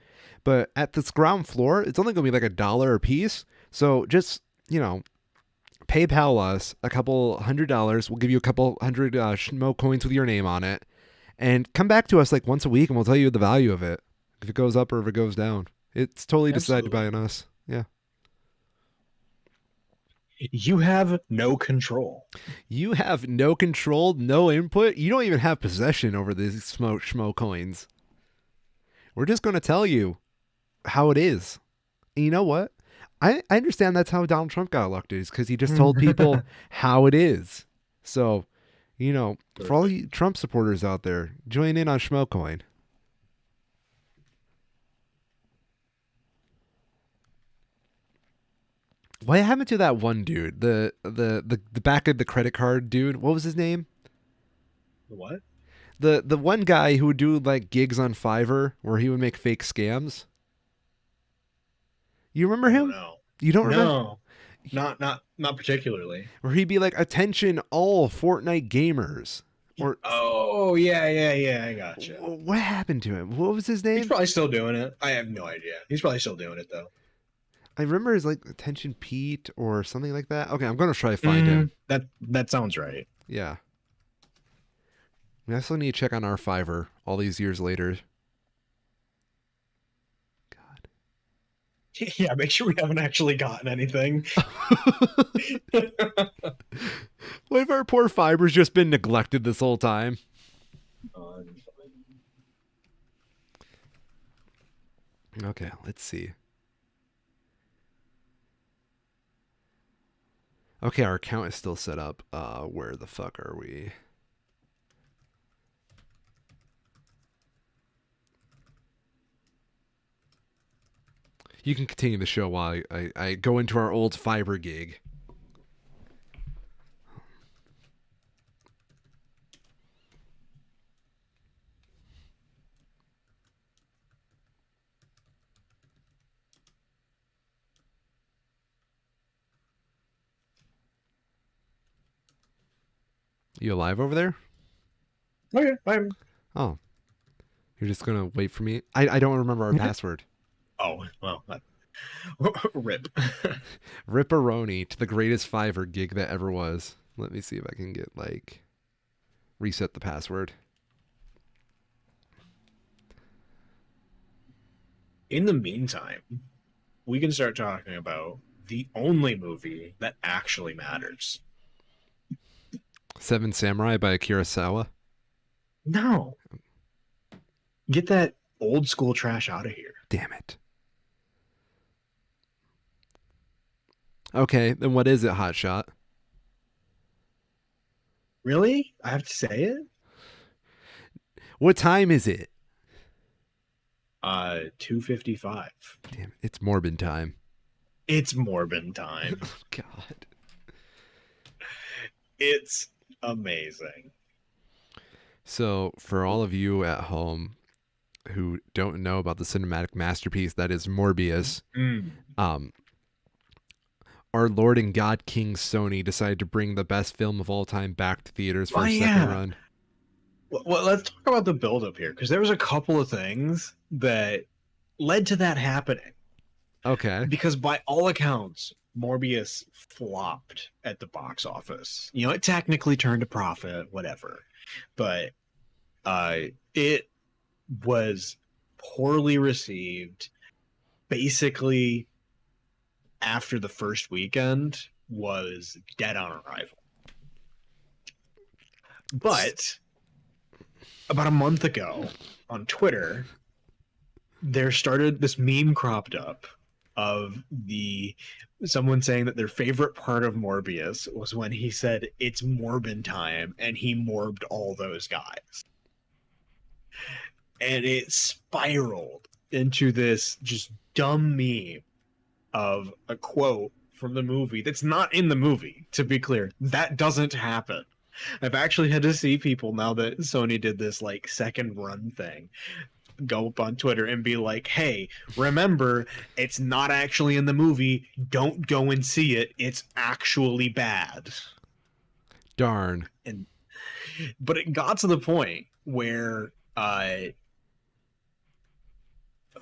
But at this ground floor, it's only going to be like $1 a piece. So just, PayPal us a couple $100. We'll give you a couple hundred Schmoecoins with your name on it. And come back to us like once a week, and we'll tell you the value of it. If it goes up or if it goes down. It's totally decided by us. Yeah. You have no control. You have no control, no input. You don't even have possession over these Schmoecoins. We're just going to tell you how it is. And you know what? I understand that's how Donald Trump got elected, is because he just told people how it is. So, You know, for all you Trump supporters out there, join in on Schmoecoin. What happened to that one dude? The back of the credit card dude. What was his name? What? The one guy who would do like gigs on Fiverr where he would make fake scams. You remember Oh him? no. You don't remember? No. Not particularly. Where he'd be like, "Attention, all Fortnite gamers." Or Oh yeah, I gotcha. what happened to him? What was his name? He's probably still doing it. I have no idea. He's probably still doing it though. I remember his like Attention Pete or something like that. Okay, I'm gonna try to find him. That sounds right. Yeah. We also need to check on our Fiverr all these years later. God. Yeah, make sure we haven't actually gotten anything. What if our poor Fiverr's just been neglected this whole time? Okay, let's see. Okay, our account is still set up. Where the fuck are we? You can continue the show while I go into our old Fiverr gig. You alive over there? Okay, fine. Oh. You're just gonna wait for me? I don't remember our password. Oh, well, rip. Ripperoni to the greatest Fiverr gig that ever was. Let me see if I can get, like, reset the password. In the meantime, we can start talking about the only movie that actually matters. Seven Samurai by Akira Sawa? No. Get that old school trash out of here. Damn it. Okay, then what is it, Hotshot? Really? I have to say it? What time is it? 2:55. Damn, it's Morbin Time. It's Morbin Time. Oh, God. It's amazing. So, for all of you at home who don't know about the cinematic masterpiece that is Morbius, our Lord and God King Sony decided to bring the best film of all time back to theaters for a second run. Well, let's talk about the build-up here, because there was a couple of things that led to that happening. Okay. Because by all accounts, Morbius flopped at the box office. You know, it technically turned a profit, whatever. But it was poorly received. Basically, after the first weekend, was dead on arrival. But about a month ago on Twitter, there started this meme cropped up of someone saying that their favorite part of Morbius was when he said it's Morbin time and he morbed all those guys. And it spiraled into this just dumb meme of a quote from the movie that's not in the movie, to be clear. That doesn't happen. I've actually had to see people, now that Sony did this like second run thing, go up on Twitter and be like, hey, remember, it's not actually in the movie. Don't go and see it. It's actually bad. Darn. But it got to the point where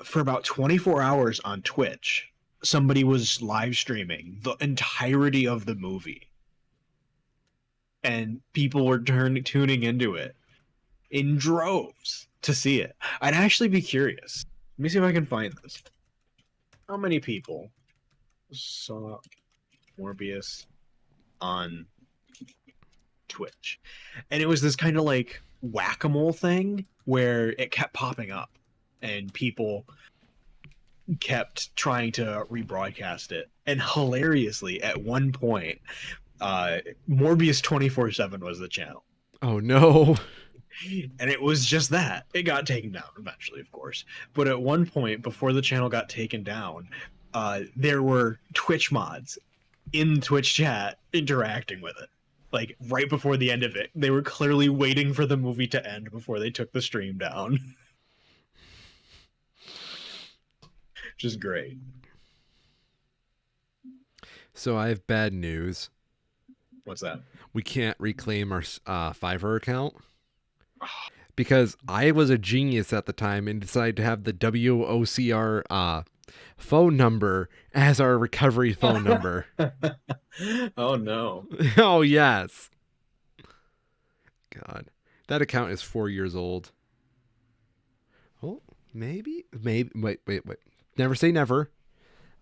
for about 24 hours on Twitch, somebody was live streaming the entirety of the movie. And people were tuning into it in droves to see it. I'd actually be curious. Let me see if I can find this. How many people saw Morbius on Twitch? And it was this kind of like whack-a-mole thing where it kept popping up and people kept trying to rebroadcast it. And hilariously, at one point, Morbius 24/7 was the channel. Oh no. And it was just that. It got taken down eventually, of course. But at one point, before the channel got taken down, there were Twitch mods in Twitch chat interacting with it. Like right before the end of it, they were clearly waiting for the movie to end before they took the stream down. Which is great. So I have bad news. What's that? We can't reclaim our Fiverr account because I was a genius at the time and decided to have the WOCR phone number as our recovery phone number. Oh no. Oh yes. God. That account is 4 years old. Oh, maybe. Wait. Never say never.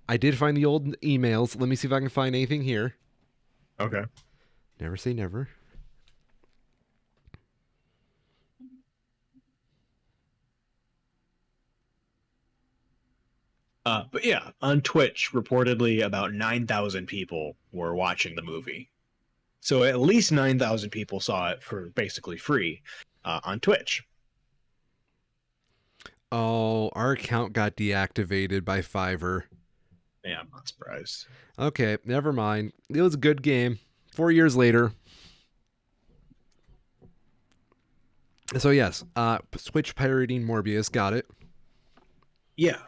I did find the old emails. Let me see if I can find anything here. Okay. Never say never. But yeah, on Twitch, reportedly about 9,000 people were watching the movie. So at least 9,000 people saw it for basically free on Twitch. Oh, our account got deactivated by Fiverr. Yeah, I'm not surprised. Okay, never mind. It was a good game. 4 years later. So yes, Switch pirating Morbius, got it. Yeah.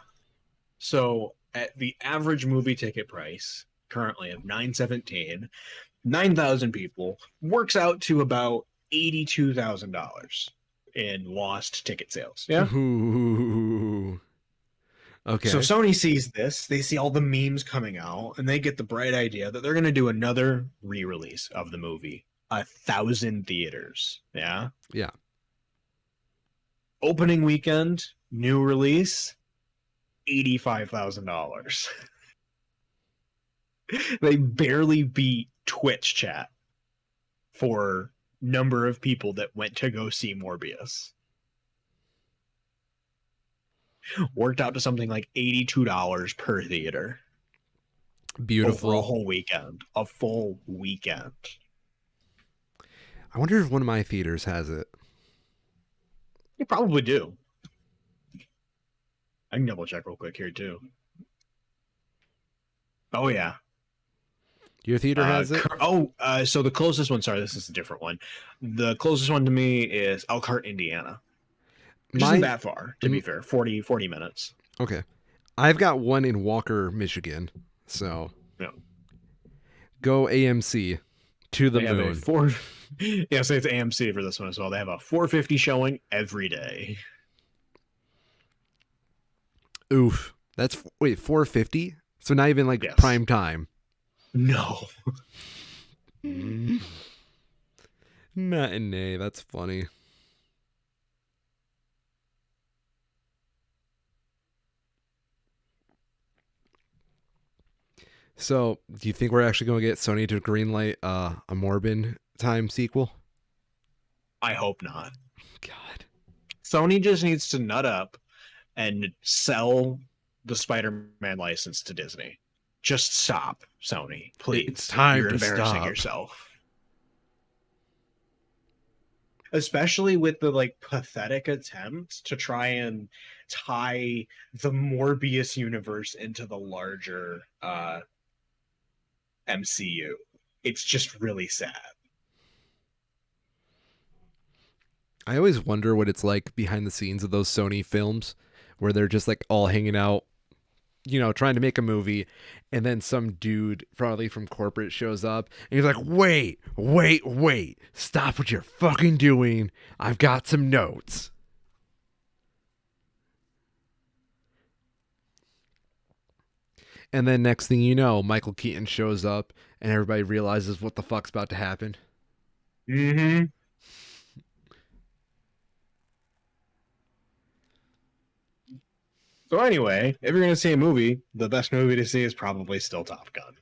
So at the average movie ticket price currently of $9.17, 9,000 people works out to about $82,000 in lost ticket sales. Yeah. Ooh. Okay. So Sony sees this, they see all the memes coming out, and they get the bright idea that they're going to do another re-release of the movie. 1,000 theaters. Yeah. Yeah. Opening weekend, new release, $85,000. They barely beat Twitch chat for number of people that went to go see Morbius. Worked out to something like $82 per theater. Beautiful. Over a whole weekend. A full weekend. I wonder if one of my theaters has it. You probably do. I can double check real quick here too. Oh yeah. Your theater has it? So the closest one, sorry, this is a different one. The closest one to me is Elkhart, Indiana. Which isn't that far, to be fair. 40 minutes. Okay. I've got one in Walker, Michigan. So yeah. Go AMC to the moon. Yes, it's AMC for this one as well. They have a 4:50 showing every day. Oof. That's 4:50? So not even like prime time. No. Matinee, that's funny. So, do you think we're actually going to get Sony to greenlight a Morbin Time sequel? I hope not. God. Sony just needs to nut up and sell the Spider-Man license to Disney. Just stop, Sony, please. It's time You're to embarrassing stop. yourself. Especially with the pathetic attempt to try and tie the Morbius universe into the larger MCU. It's just really sad. I always wonder what it's like behind the scenes of those Sony films where they're just like all hanging out, you know, trying to make a movie, and then some dude probably from corporate shows up and he's like, wait, stop what you're fucking doing. I've got some notes. And then next thing you know, Michael Keaton shows up and everybody realizes what the fuck's about to happen. Mm-hmm. So anyway, if you're going to see a movie, the best movie to see is probably still Top Gun.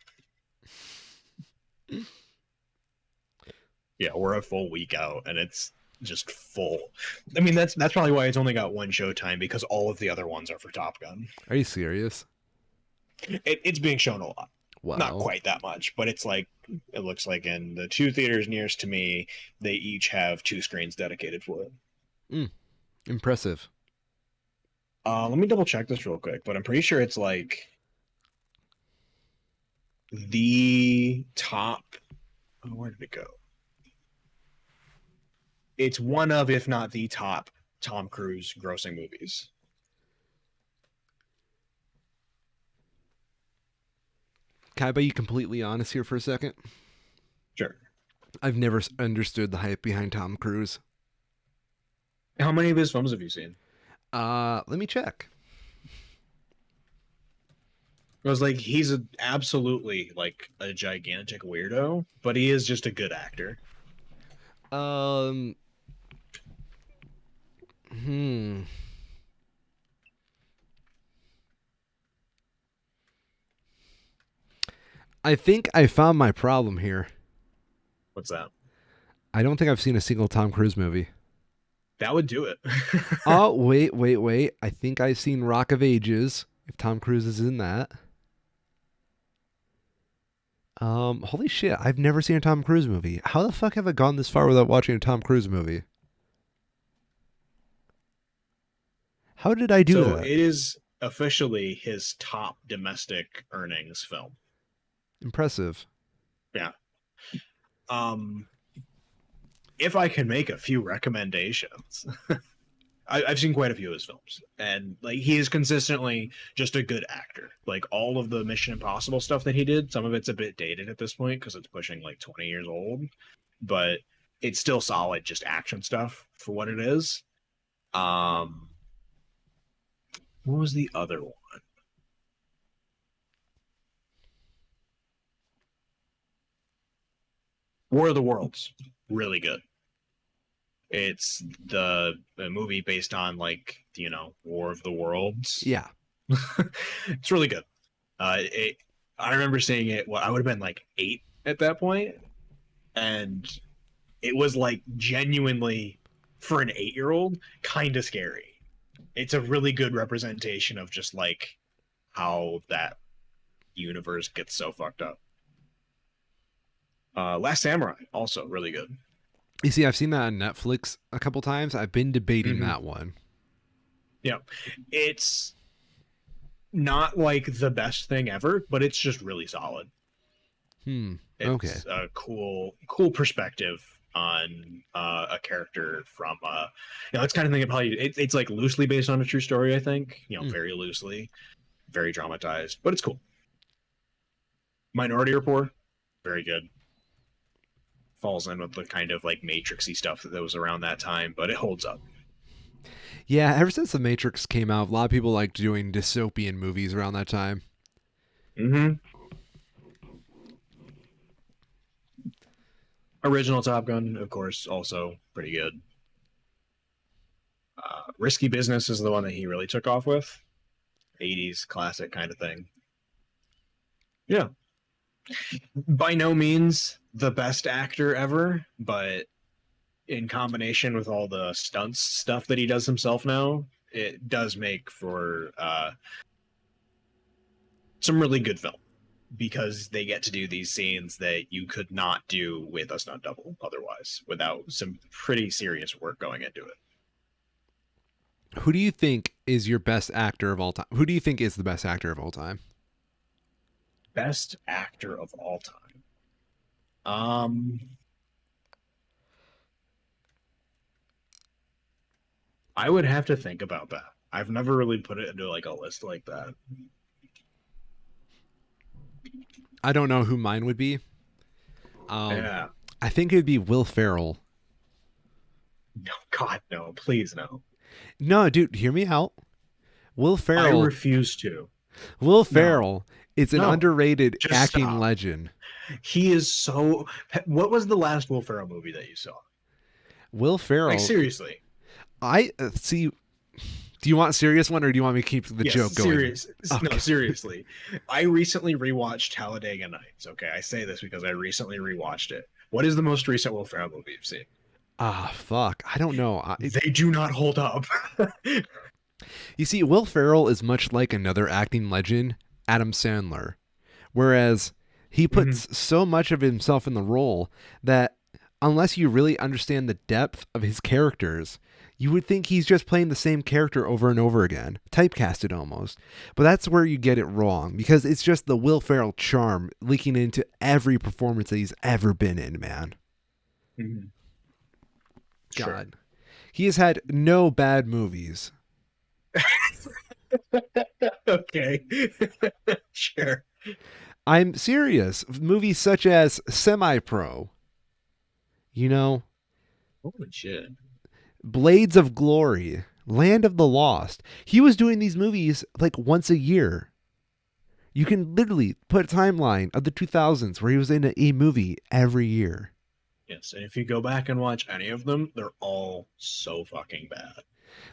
Yeah, we're a full week out, and it's just full. I mean, that's probably why it's only got one showtime, because all of the other ones are for Top Gun. Are you serious? It's being shown a lot. Not Wow. quite that much, but it's like it looks like in the two theaters nearest to me, they each have two screens dedicated for it. Mm, impressive. Let me double check this real quick, but I'm pretty sure it's like the top. Oh, where did it go? It's one of, if not the top, Tom Cruise grossing movies. Can I be completely honest here for a second? Sure. I've never understood the hype behind Tom Cruise. How many of his films have you seen? Let me check. I was like, he's absolutely like a gigantic weirdo, but he is just a good actor. Um, hmm. I think I found my problem here. What's that? I don't think I've seen a single Tom Cruise movie. That would do it. Oh, wait. I think I've seen Rock of Ages, if Tom Cruise is in that. Holy shit, I've never seen a Tom Cruise movie. How the fuck have I gone this far without watching a Tom Cruise movie? How did I do So that? it is officially his top domestic earnings film. Impressive. Yeah. Um, if I can make a few recommendations, I've seen quite a few of his films, and like he is consistently just a good actor. Like all of the Mission Impossible stuff that he did, some of it's a bit dated at this point because it's pushing like 20 years old, but it's still solid, just action stuff for what it is. Um, what was the other one? War of the Worlds, really good. It's the movie based on like War of the Worlds. Yeah. It's really good. I remember seeing it. Well, I would have been like 8 at that point, and it was like genuinely for an 8-year-old kind of scary. It's a really good representation of just like how that universe gets so fucked up. Last Samurai, also really good. You see, I've seen that on Netflix a couple times. I've been debating Mm-hmm. that one. Yeah, it's not like the best thing ever, but it's just really solid. Okay. It's a cool perspective on a character from it's kind of thing. It's like loosely based on a true story. I think very loosely, very dramatized, but it's cool. Minority Report, very good. Falls in with the kind of like Matrixy stuff that was around that time, but it holds up. Yeah, ever since The Matrix came out, a lot of people liked doing dystopian movies around that time. Mm-hmm. Original Top Gun, of course, also pretty good. Risky Business is the one that he really took off with. 80s classic kind of thing. Yeah. By no means the best actor ever, but in combination with all the stunts stuff that he does himself now, it does make for some really good film because they get to do these scenes that you could not do with a stunt double otherwise without some pretty serious work going into it. Who do you think is your best actor of all time? Who do you think is the best actor of all time? Best actor of all time. I would have to think about that. I've never really put it into like a list like that. I don't know who mine would be. Yeah. I think it would be Will Ferrell. No, God, no. Please, no. No, dude, hear me out. Will I Ferrell. refuse to. Will Ferrell is an No. underrated Just acting stop. legend. He is so. What was the last Will Ferrell movie that you saw? Will Ferrell. Like, seriously. I see. Do you want a serious one, or do you want me to keep the joke going? Serious. Okay. No, seriously. I recently rewatched Talladega Nights. Okay, I say this because I recently rewatched it. What is the most recent Will Ferrell movie you've seen? Ah, fuck. I don't know. They do not hold up. You see, Will Ferrell is much like another acting legend, Adam Sandler, Whereas he Mhm. puts so much of himself in the role that unless you really understand the depth of his characters, you would think he's just playing the same character over and over again, typecasted almost. But that's where you get it wrong because it's just the Will Ferrell charm leaking into every performance that he's ever been in, man. Mhm. Sure. God. He has had no bad movies. Okay. Sure. I'm serious. Movies such as Semi Pro, you know, Holy shit. Blades of Glory, Land of the Lost. He was doing these movies like once a year. You can literally put a timeline of the 2000s where he was in a movie every year. Yes, and if you go back and watch any of them, they're all so fucking bad.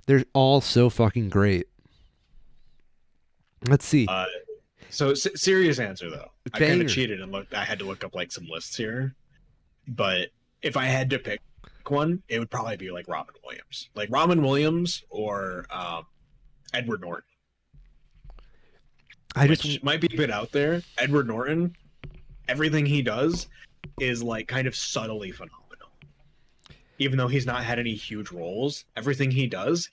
They're all so fucking great. Let's see. Uh, so serious answer though. I kind of Banger. cheated and looked. I had to look up like some lists here, but if I had to pick one, it would probably be like Robin Williams, or Edward Norton, I just which might be a bit out there. Edward Norton, everything he does is like kind of subtly phenomenal. Even though he's not had any huge roles, everything he does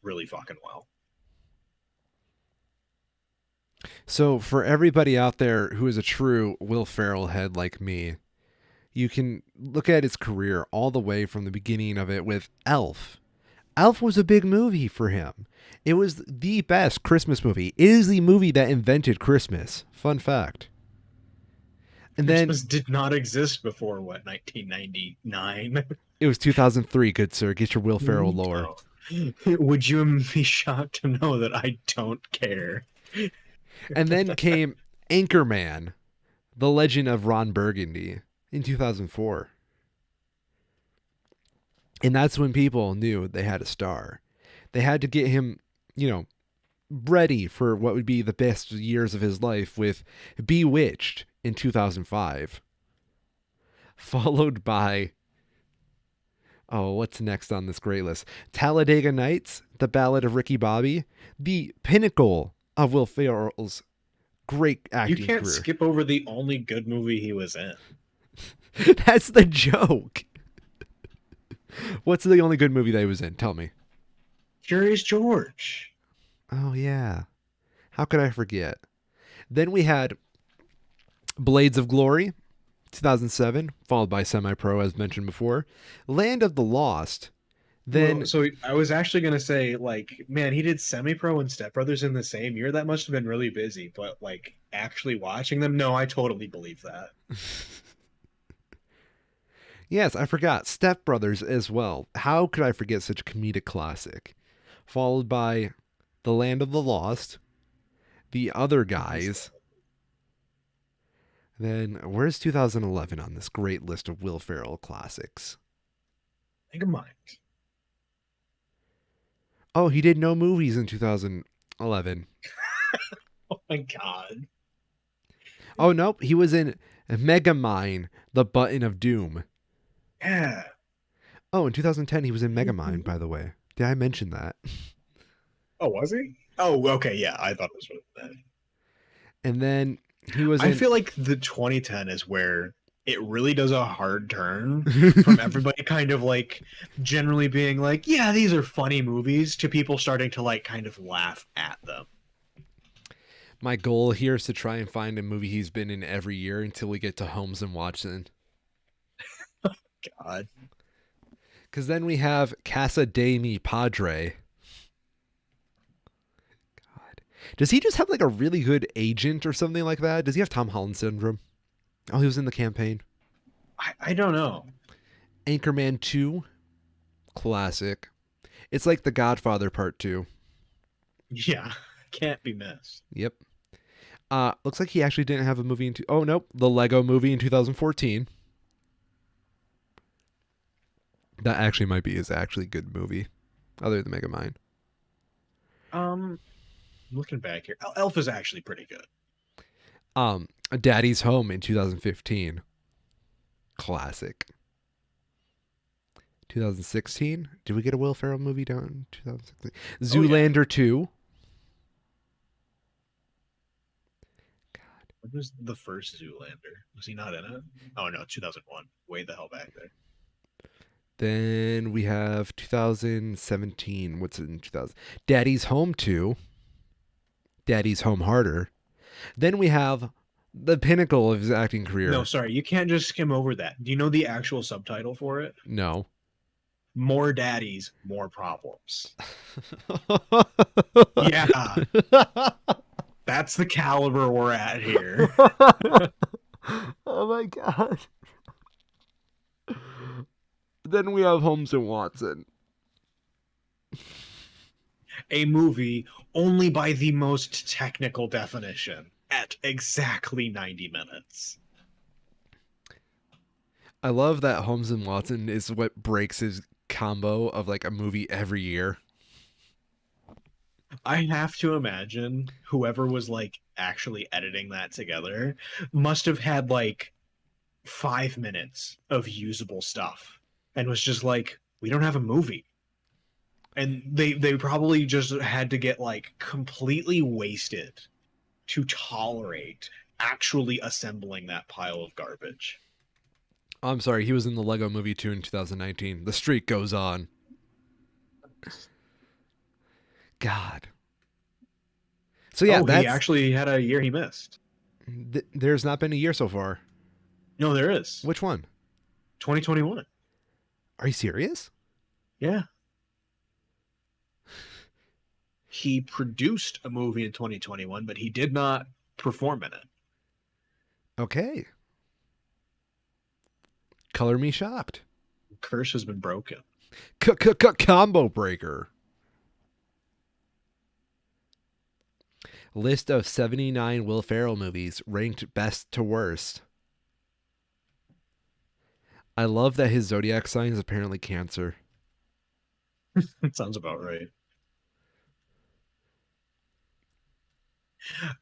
really fucking well. so for everybody out there who is a true Will Ferrell head like me, you can look at his career all the way from the beginning of it with Elf. Elf was a big movie for him. It was the best Christmas movie. It is the movie that invented Christmas. Fun fact. And then Christmas did not exist before what 1999. it was 2003, good sir. Get your Will Ferrell lower. Oh. Would you be shocked to know that I don't care? And then came Anchorman, The Legend of Ron Burgundy in 2004. And that's when people knew they had a star. They had to get him, you know, ready for what would be the best years of his life with Bewitched in 2005, followed by, oh, what's next on this great list? Talladega Nights, The Ballad of Ricky Bobby, the pinnacle of Will Ferrell's great You acting can't career. skip over the only good movie he was in. That's the joke. What's the only good movie that he was in? Tell me. Curious George. Oh, yeah. How could I forget? Then we had Blades of Glory, 2007, followed by Semi Pro, as mentioned before. Land of the Lost. Then, Well, so I was actually gonna say, like, man, he did Semi Pro and Step Brothers in the same year. That must have been really busy. But like, actually watching them, no, I totally believe that. yes, I forgot. Step Brothers as well. How could I forget such a comedic classic? Followed by The Land of the Lost, The Other Guys. Then, where's 2011 on this great list of Will Ferrell classics? Think of mine. Oh, he did no movies in 2011. Oh my god. Oh, nope. He was in Megamind, The Button of Doom. Yeah. Oh, in 2010, he was in Megamind, by the way. Did I mention that? Oh, was he? Oh, okay, yeah. I thought this was that. And then he was I in. feel like the 2010 is where it really does a hard turn from everybody kind of like generally being like, yeah, these are funny movies to people starting to like kind of laugh at them. My goal here is to try and find a movie he's been in every year until we get to Holmes and Watson. God. Because then we have Casa de Mi Padre. God. Does he just have like a really good agent or something like that? Does he have Tom Holland syndrome? Oh, he was in The Campaign. I don't know. Anchorman 2. Classic. It's like The Godfather Part 2. Yeah, can't be missed. Yep. Looks like he actually didn't have a movie in... Oh, nope. The Lego movie in 2014. That actually might be his actually good movie, other than Megamind. Looking back here, Elf is actually pretty good. Daddy's Home in 2015. Classic. 2016. Did we get a Will Ferrell movie down in 2016? Zoolander 2. God. What was the first Zoolander? Was he not in it? Oh no, 2001. Way the hell back there. Then we have 2017. What's in 2000? Daddy's Home 2. Daddy's Home Harder. Then we have the pinnacle of his acting No, career. sorry, you can't just skim over that. Do you know the actual subtitle for it? No. More daddies, more problems. Yeah, that's the caliber we're at here. Oh my god. Then we have Holmes and Watson. A movie only by the most technical definition at exactly 90 minutes. I love that Holmes and Watson is what breaks his combo of like a movie every year. I have to imagine whoever was like actually editing that together must have had like 5 minutes of usable stuff and was just like, we don't have a movie. And they probably just had to get like completely wasted to tolerate actually assembling that pile of garbage. I'm sorry, he was in the Lego Movie 2 in 2019. The streak goes on. God. So yeah, Oh, he that's actually had a year he missed. there's not been a year so far. No, there is. Which one? 2021. Are you serious? Yeah. He produced a movie in 2021, but he did not perform in it. Okay. Color me shocked. Curse has been broken. Combo breaker. List of 79 Will Ferrell movies ranked best to worst. I love that his zodiac sign is apparently Cancer. That sounds about right.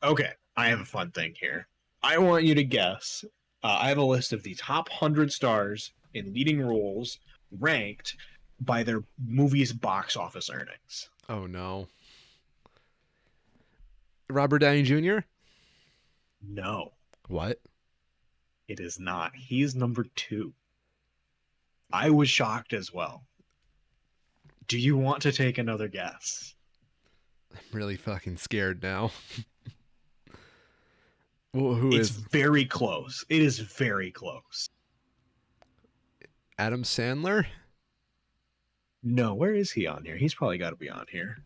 Okay, I have a fun thing here. I want you to guess. I have a list of the top 100 stars in leading roles ranked by their movie's box office earnings. Oh no. Robert Downey Jr.? No, What? it is not. He is number 2. I was shocked as well. Do you want to take another guess? I'm really fucking scared now. Well, who It's is very close. It is very close. Adam Sandler? No, where is he on here? He's probably got to be on here.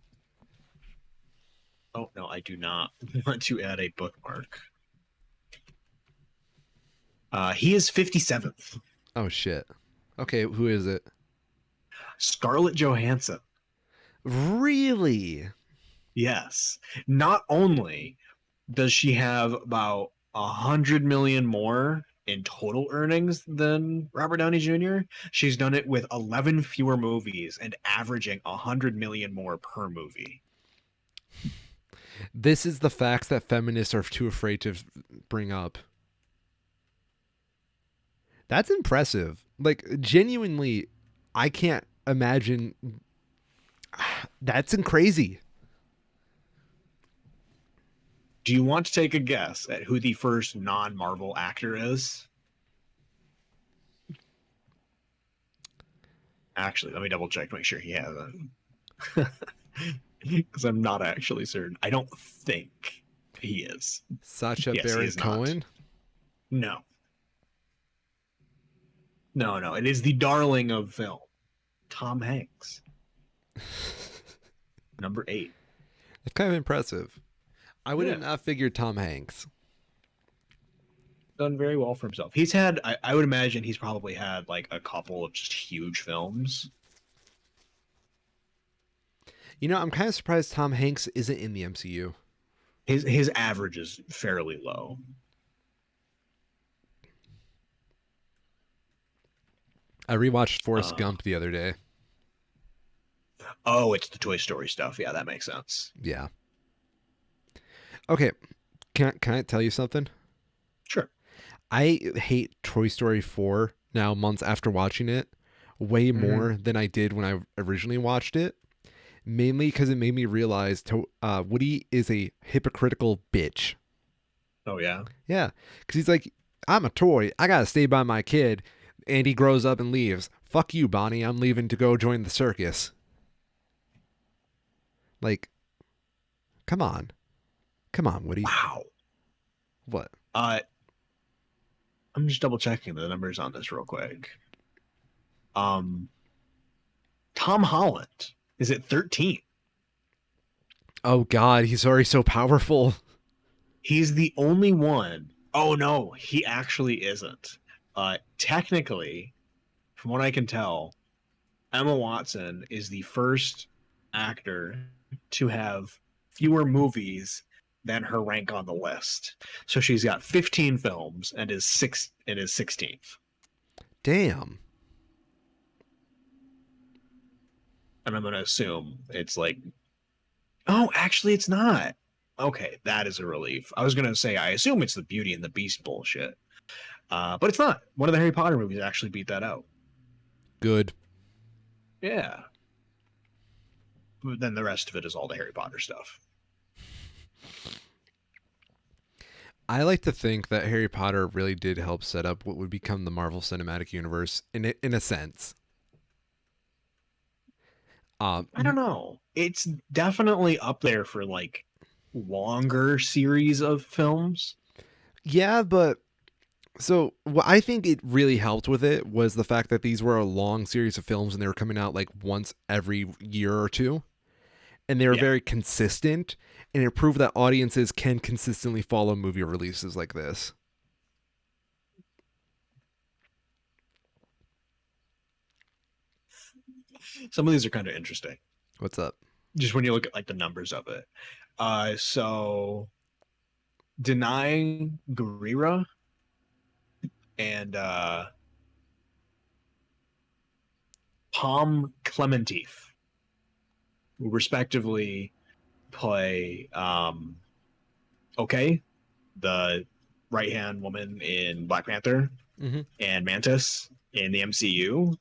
Oh, no, I do not want to add a bookmark. He is 57th. Oh shit. Okay, who is it? Scarlett Johansson. Really? Yes. Not only does she have about 100 million more in total earnings than Robert Downey Jr., she's done it with 11 fewer movies and averaging 100 million more per movie. This is the facts that feminists are too afraid to bring up. That's impressive. Like, genuinely, I can't imagine. That's crazy. Do you want to take a guess at who the first non-Marvel actor is? Actually, let me double check to make sure he hasn't. Because I'm not actually certain. I don't think he is. Sacha Yes, he Baron is not. Cohen? No. No. It is the darling of film, Tom Hanks. Number 8. That's kind of impressive. I would have Yeah. not figured Tom Hanks. Done very well for himself. He's had, I would imagine he's probably had like a couple of just huge films. You know, I'm kind of surprised Tom Hanks isn't in the MCU. His average is fairly low. I rewatched Forrest Gump the other day. Oh, it's the Toy Story stuff. Yeah, that makes sense. Yeah. Okay. Can I tell you something? Sure. I hate Toy Story 4 now, months after watching it, way more than I did when I originally watched it. Mainly because it made me realize Woody is a hypocritical bitch. Oh yeah. Yeah, because he's like, I'm a toy. I gotta stay by my kid. And he grows up and leaves. Fuck you, Bonnie. I'm leaving to go join the circus. Like, come on. Come on, Woody. Wow. What? Uh, I'm just double checking the numbers on this real quick. Um, Tom Holland is at 13. Oh, God. He's already so powerful. He's the only one. Oh no, he actually isn't. Technically, from what I can tell, Emma Watson is the first actor to have fewer movies than her rank on the list. So she's got 15 films and is 16th. Damn. And I'm gonna assume it's like, oh, actually, it's not. Okay, that is a relief. I was gonna say I assume it's the Beauty and the Beast bullshit, but it's not. One of the Harry Potter movies actually beat that out. Good. Yeah. But then the rest of it is all the Harry Potter stuff. I like to think that Harry Potter really did help set up what would become the Marvel Cinematic Universe in a sense. I don't know. It's definitely up there for like longer series of films. Yeah, but so what I think it really helped with it was the fact that these were a long series of films and they were coming out like once every year or two. And they were Yeah. very consistent, and it proved that audiences can consistently follow movie releases like this. Some of these are kind of interesting. What's up? Just when you look at like the numbers of it. So denying Guerrera and Palm Clementif, who respectively play okay, the right hand woman in Black Panther Mm-hmm. and Mantis in the MCU,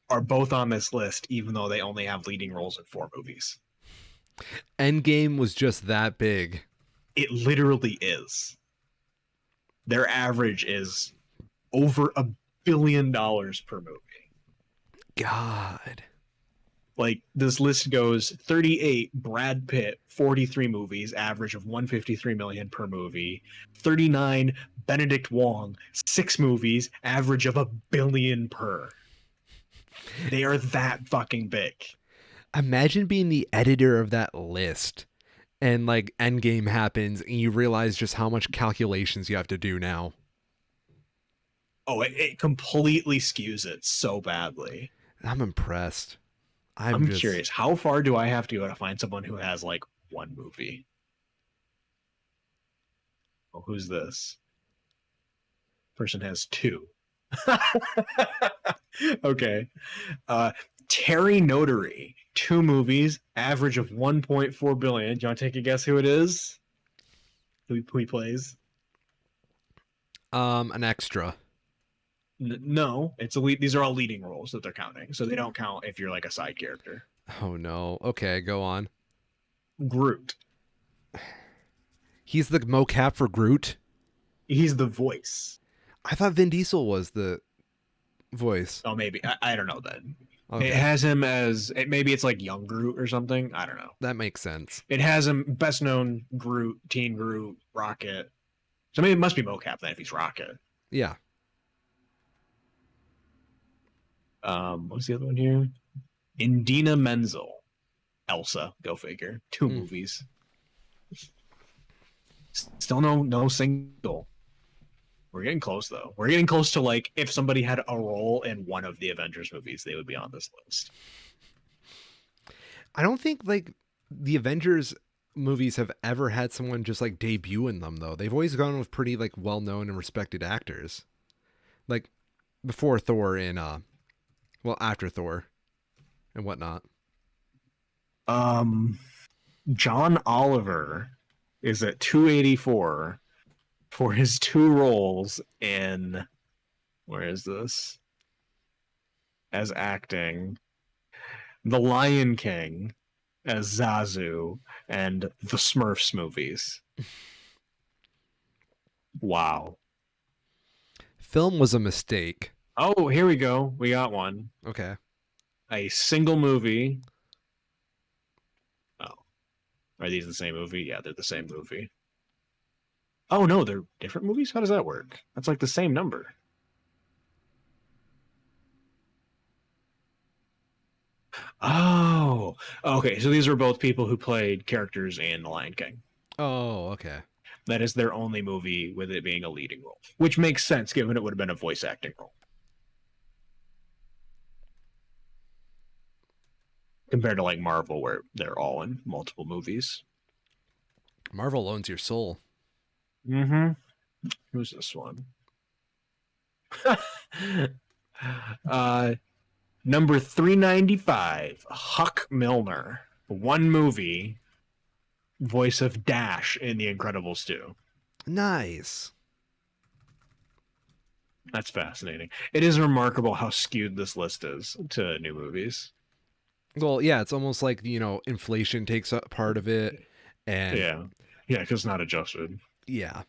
are both on this list, even though they only have leading roles in 4 movies. Endgame was just that big. It literally is. Their average is over $1 billion per movie. God. Like this list goes 38 Brad Pitt, 43 movies, average of 153 million per movie. 39 Benedict Wong, 6 movies, average of $1 billion per. They are that fucking big. Imagine being the editor of that list and like Endgame happens and you realize just how much calculations you have to do now. Oh, it completely skews it so badly. I'm impressed. I'm I'm just curious, how far do I have to go to find someone who has like 1 movie? Oh, who's this? Person has 2. Okay. Uh, Terry Notary, 2 movies, average of 1.4 billion. Do you want to take a guess who it is? Who he plays? an extra. No, it's a lead. These are all leading roles that they're counting, so they don't count if you're like a side character. Oh no. Okay, go on. Groot. He's the mocap for Groot. He's the voice. I thought Vin Diesel was the voice. Oh, maybe I don't know then. It Okay. has him as maybe it's like young Groot or something. I don't know. That makes sense. It has him best known Groot, Teen Groot, Rocket. So maybe it must be mocap then if he's Rocket. Yeah. What's the other one here? Indina Menzel, Elsa. Go figure. 2 movies. Still no single. We're getting close though. We're getting close to like if somebody had a role in one of the Avengers movies, they would be on this list. I don't think like the Avengers movies have ever had someone just like debut in them though. They've always gone with pretty like well-known and respected actors. Like before Thor in well after Thor and whatnot. John Oliver is at 284 for his 2 roles in where is this? As acting The Lion King as Zazu and the Smurfs movies. Wow. Film was a mistake. Oh, here we go. We got one. Okay. A single movie. Oh, are these the same movie? Yeah, they're the same movie. Oh no, they're different movies? How does that work? That's like the same number. Oh, okay. So these are both people who played characters in The Lion King. Oh, okay. That is their only movie with it being a leading role, which makes sense given it would have been a voice acting role. Compared to like Marvel, where they're all in multiple movies. Marvel owns your soul. Mm-hmm. Who's this one? Number 395, Huck Milner. One movie, voice of Dash in The Incredibles 2. Nice. That's fascinating. It is remarkable how skewed this list is to new movies. Well, yeah, it's almost like, inflation takes up part of it. And Yeah. Yeah, because it's not adjusted. yeah.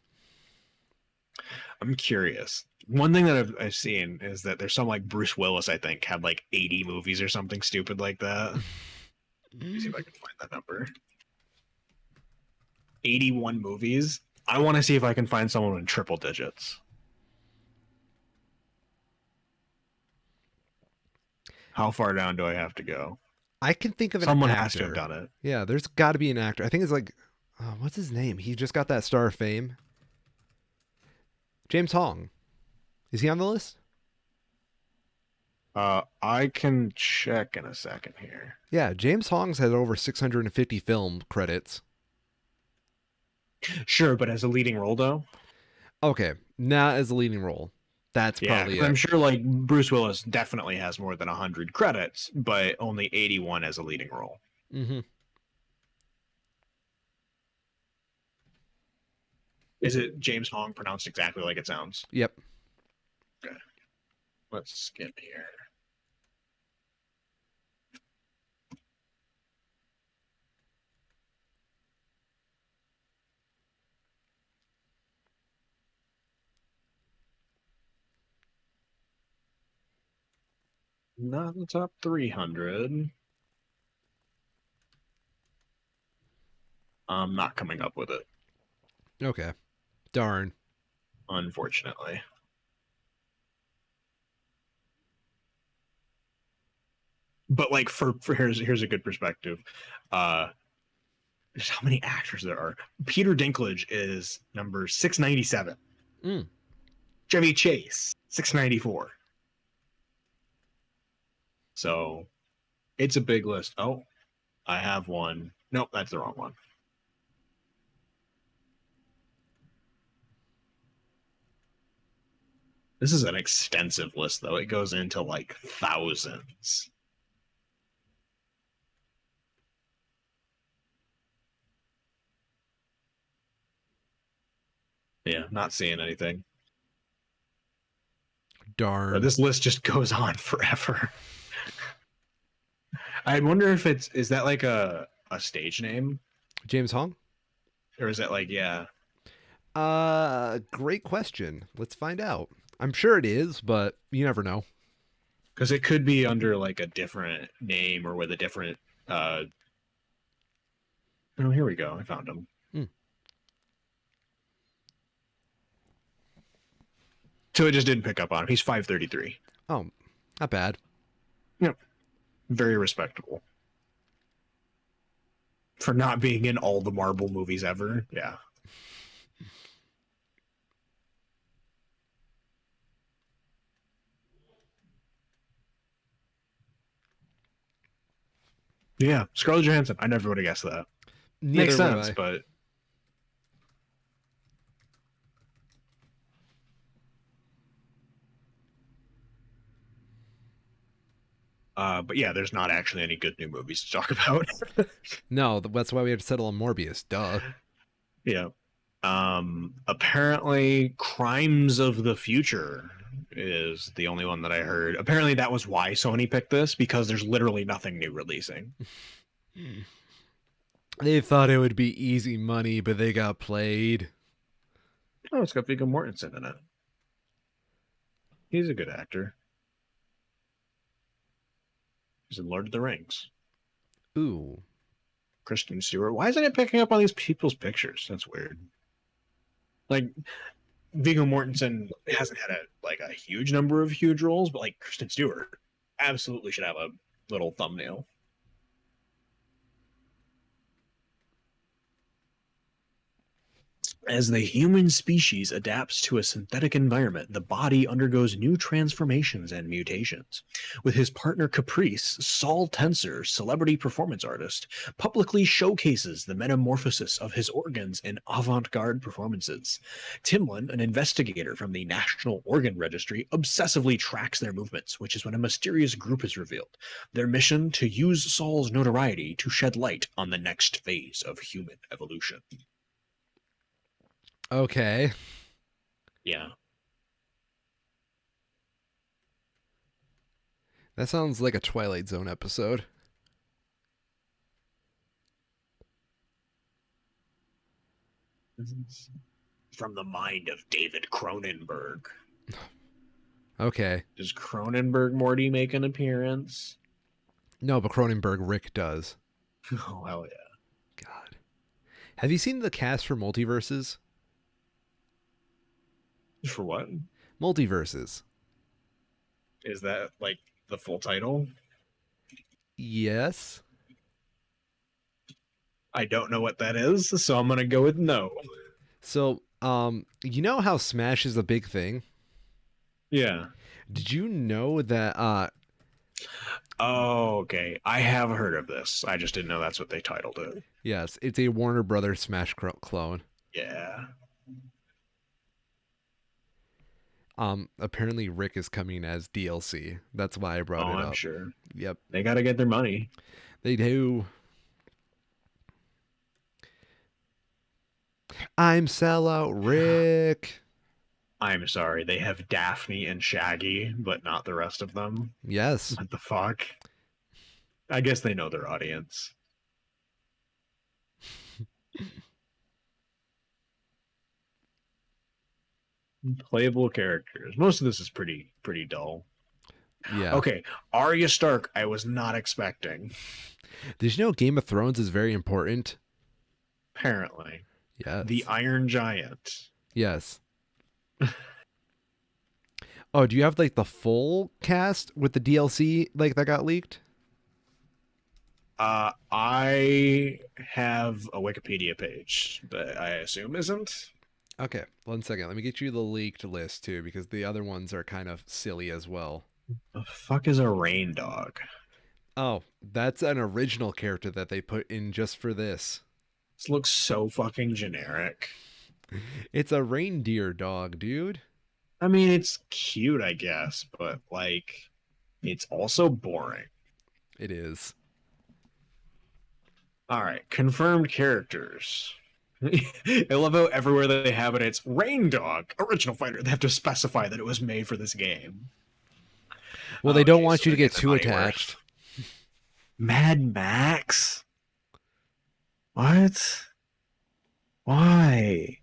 I'm curious. One thing that I've seen is that there's some like Bruce Willis, I think, had like 80 movies or something stupid like that. Let me see if I can find that number. 81 movies. I want to see if I can find someone in triple digits. How far down do I have to go? I can think of an Someone actor. has to have done it. Yeah, there's got to be an actor. I think it's like, what's his name? He just got that Star of Fame. James Hong. Is he on the list? I can check in a second here. Yeah, James Hong's had over 650 film credits. Sure, but as a leading role though? Okay, not as a leading role. That's probably it. I'm sure like Bruce Willis definitely has more than 100 credits, but only 81 as a leading role. Mm-hmm. Is it James Hong pronounced exactly like it sounds? Yep. Okay. Let's skim here. Not in the top 300. I'm not coming up with it, Okay. Darn. unfortunately. But like for here's a good perspective. Just how many actors there are. Peter Dinklage is number 697. Mm. Chevy Chase 694. So it's a big list. Oh, I have one. Nope, that's the wrong one. This is an extensive list, though. It goes into like thousands. Yeah, not seeing anything. Darn. But this list just goes on forever. I wonder if is that like a stage name? James Hong? Or is that like, yeah. Great question. Let's find out. I'm sure it is, but you never know. Because it could be under like a different name or with a different oh, here we go. I found him. So it just didn't pick up on him. He's 533. Oh, not bad. Yep. Very respectable. For not being in all the Marvel movies ever. Yeah. Yeah. Scarlett Johansson. I never would have guessed that. Neither Makes would sense, I. but yeah, there's not actually any good new movies to talk about. No, that's why we had to settle on Morbius. Duh. Yeah. Apparently Crimes of the Future is the only one that I heard. Apparently that was why Sony picked this, because there's literally nothing new releasing. They thought it would be easy money, but they got played. Oh, it's got Viggo Mortensen in it. He's a good actor. He's in Lord of the Rings. Ooh. Kristen Stewart. Why isn't it picking up on these people's pictures? That's weird. Like Viggo Mortensen hasn't had a huge number of huge roles, but like Kristen Stewart absolutely should have a little thumbnail. As the human species adapts to a synthetic environment, the body undergoes new transformations and mutations. With his partner Caprice, Saul Tensor, celebrity performance artist, publicly showcases the metamorphosis of his organs in avant-garde performances. Timlin, an investigator from the National Organ Registry, obsessively tracks their movements, which is when a mysterious group is revealed. Their mission to use Saul's notoriety to shed light on the next phase of human evolution. Okay. Yeah. That sounds like a Twilight Zone episode. From the mind of David Cronenberg. Okay. Does Cronenberg Morty make an appearance? No, but Cronenberg Rick does. Oh, hell yeah. God. Have you seen the cast for Multiverses? For what? Multiverses. Is that like the full title? Yes. I don't know what that is, so I'm gonna go with no. So, you know how Smash is a big thing? Yeah. Did you know that Oh, okay. I have heard of this. I just didn't know that's what they titled it. yes, it's a Warner Brothers Smash clone. Yeah. Apparently Rick is coming as DLC. That's why I Oh, brought it I'm up. sure. Yep, They gotta get their money. they do. I'm sellout Rick. I'm sorry, they have Daphne and Shaggy, but not the rest of them. Yes. What the fuck? I guess they know their audience. Playable characters. Most of this is pretty dull. Yeah. Okay, Arya Stark, I was not expecting. Did you know Game of Thrones is very important? Apparently, Yes. the Iron Giant. Yes. Oh, do you have like the full cast with the DLC like that got leaked? I have a Wikipedia page that I assume isn't. Okay, 1 second. Let me get you the leaked list too, because the other ones are kind of silly as well. The fuck is a rain dog? Oh, that's an original character that they put in just for this. This looks so fucking generic. It's a reindeer dog, dude. I mean, it's cute, I guess, but like, it's also boring. It is. All right, confirmed characters. I love how everywhere they have it, it's Rain Dog, original fighter. They have to specify that it was made for this game. Well, they Oh, don't geez, want so you to they're get getting too their money attached. worth. Mad Max? What? Why?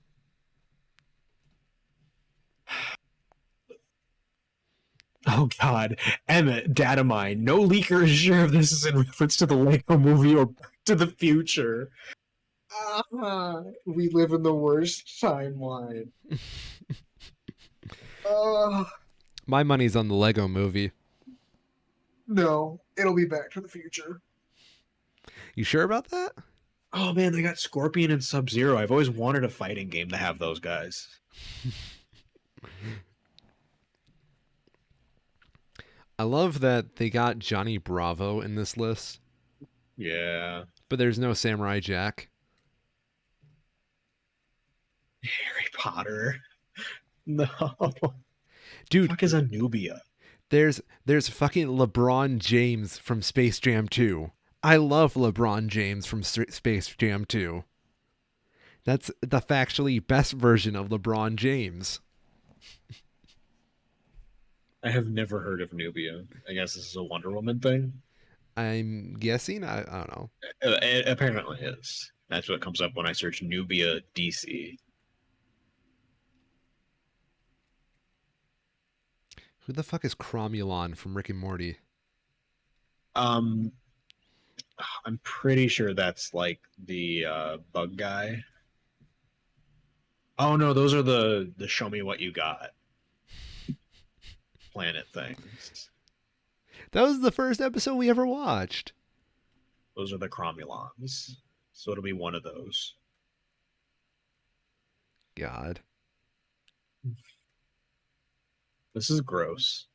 Oh God, Emmett, data mine. No leaker is sure if this is in reference to the Lego movie or Back to the Future. We live in the worst timeline. Uh, My money's on the Lego movie. no, it'll be Back to the Future. You sure about that? Oh man, they got Scorpion and Sub Zero. I've always wanted a fighting game to have those guys. I love that they got Johnny Bravo in this list, Yeah. but there's no Samurai Jack. Harry Potter. No. Dude, Fuck is a Nubia? there's fucking LeBron James from Space Jam 2. I love LeBron James from Space Jam 2. That's the factually best version of LeBron James. I have never heard of Nubia. I guess this is a Wonder Woman thing. I'm guessing. I don't know. It apparently is. That's what comes up when I search Nubia DC. Who the fuck is Cromulon from Rick and Morty? Um, I'm pretty sure that's like the bug guy. Oh no, those are the show me what you got planet things. That was the first episode we ever watched. Those are the Cromulons. So it'll be one of those. God. This is gross.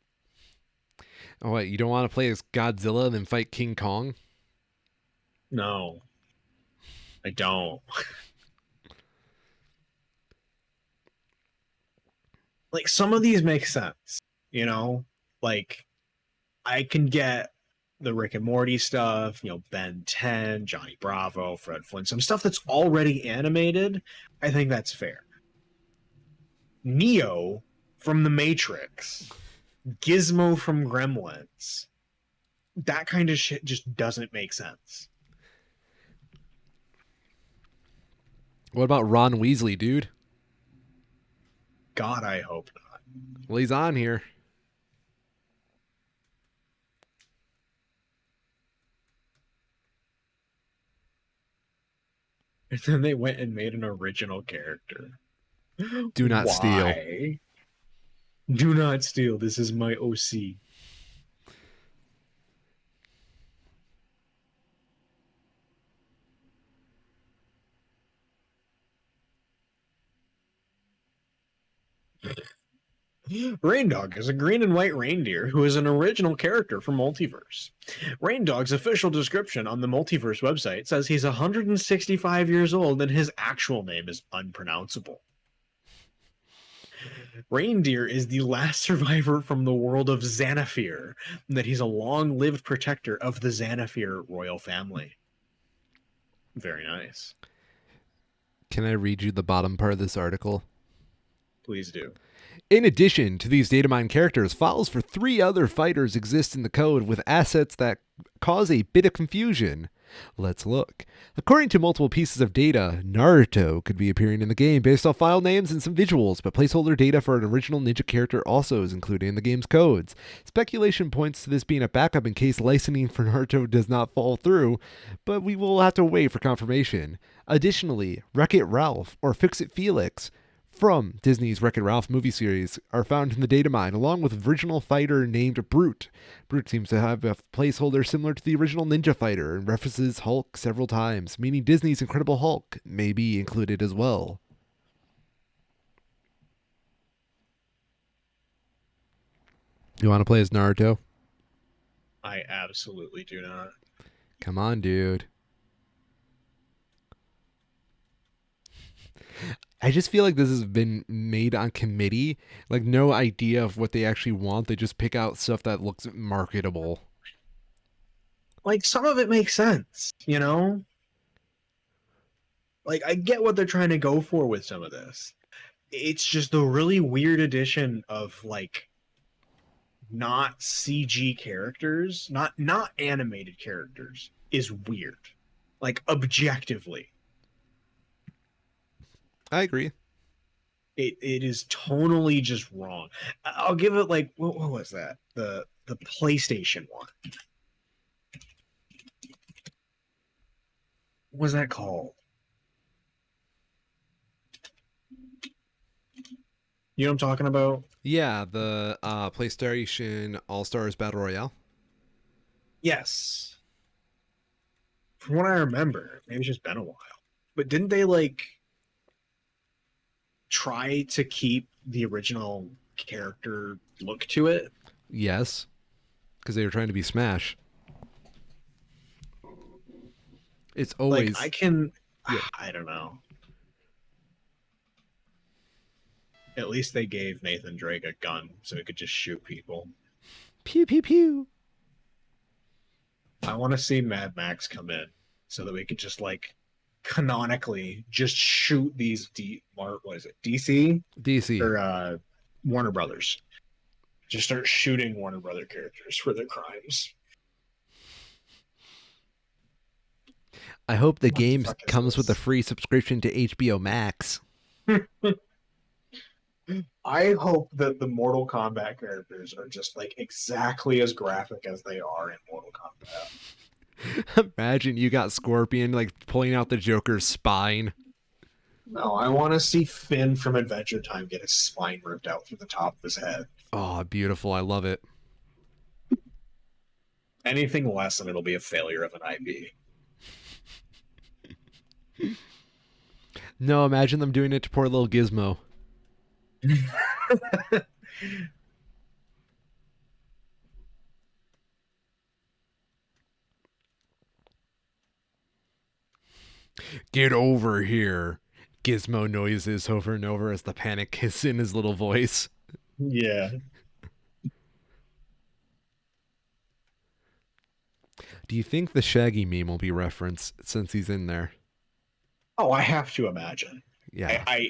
Oh wait, you don't want to play as Godzilla and then fight King Kong? No, I don't. Like some of these make sense, you know? Like I can get the Rick and Morty stuff, Ben 10, Johnny Bravo, Fred Flint, some stuff that's already animated. I think that's fair. Neo from The Matrix, Gizmo from Gremlins. That kind of shit just doesn't make sense. What about Ron Weasley, dude? God, I hope not. Well, he's on here. And then they went and made an original character. Do not steal. Why? Do not steal. This is my OC. Raindog is a green and white reindeer who is an original character for Multiverse. Raindog's official description on the Multiverse website says he's 165 years old and his actual name is unpronounceable. Reindeer is the last survivor from the world of Xanathir, and that he's a long-lived protector of the Xanathir royal family. Very nice. Can I read you the bottom part of this article? Please do. In addition to these data mine characters, files for 3 other fighters exist in the code with assets that cause a bit of confusion. Let's look. According to multiple pieces of data, Naruto could be appearing in the game based off file names and some visuals, but placeholder data for an original ninja character also is included in the game's codes. Speculation points to this being a backup in case licensing for Naruto does not fall through, but we will have to wait for confirmation. Additionally, Wreck-It Ralph or Fix-It Felix from Disney's Wreck-It Ralph movie series are found in the data mine, along with original fighter named Brute. Brute seems to have a placeholder similar to the original Ninja Fighter and references Hulk several times, meaning Disney's Incredible Hulk may be included as well. You want to play as Naruto? I absolutely do not. Come on, dude. I just feel like this has been made on committee. Like, no idea of what they actually want. They just pick out stuff that looks marketable. Like, some of it makes sense, you know? Like, I get what they're trying to go for with some of this. It's just the really weird addition of, like, not CG characters, not animated characters, is weird. Like, objectively. I agree. It is tonally just wrong. I'll give it like what was that? The PlayStation one. What was that called? You know what I'm talking about? Yeah, the PlayStation All-Stars Battle Royale. Yes. From what I remember, maybe it's just been a while. But didn't they like try to keep the original character look to it? Yes, because they were trying to be Smash. It's always... Like, I can... Yeah. I don't know. At least they gave Nathan Drake a gun so he could just shoot people. Pew, pew, pew. I want to see Mad Max come in so that we could just, like, canonically just shoot these what is it, DC. Or Warner Brothers. Just start shooting Warner Brother characters for their crimes. I hope the game comes with a free subscription to HBO Max. I hope that the Mortal Kombat characters are just like exactly as graphic as they are in Mortal Kombat. Imagine you got Scorpion like pulling out the Joker's spine. No, I want to see Finn from Adventure Time get his spine ripped out through the top of his head. Oh, beautiful. I love it. Anything less and it'll be a failure of an IP. No, imagine them doing it to poor little Gizmo. Get over here. Gizmo noises over and over as the panic is in his little voice. Yeah. Do you think the Shaggy meme will be referenced since he's in there? Oh, I have to imagine. Yeah. I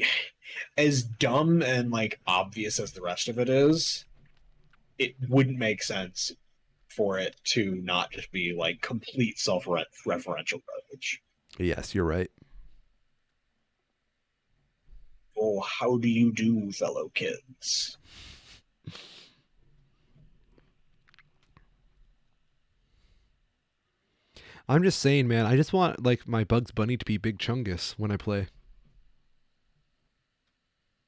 as dumb and like obvious as the rest of it is, it wouldn't make sense for it to not just be like complete self-referential garbage. Yes, you're right. Oh, how do you do, fellow kids? I'm just saying, man, I just want like my Bugs Bunny to be Big Chungus when I play.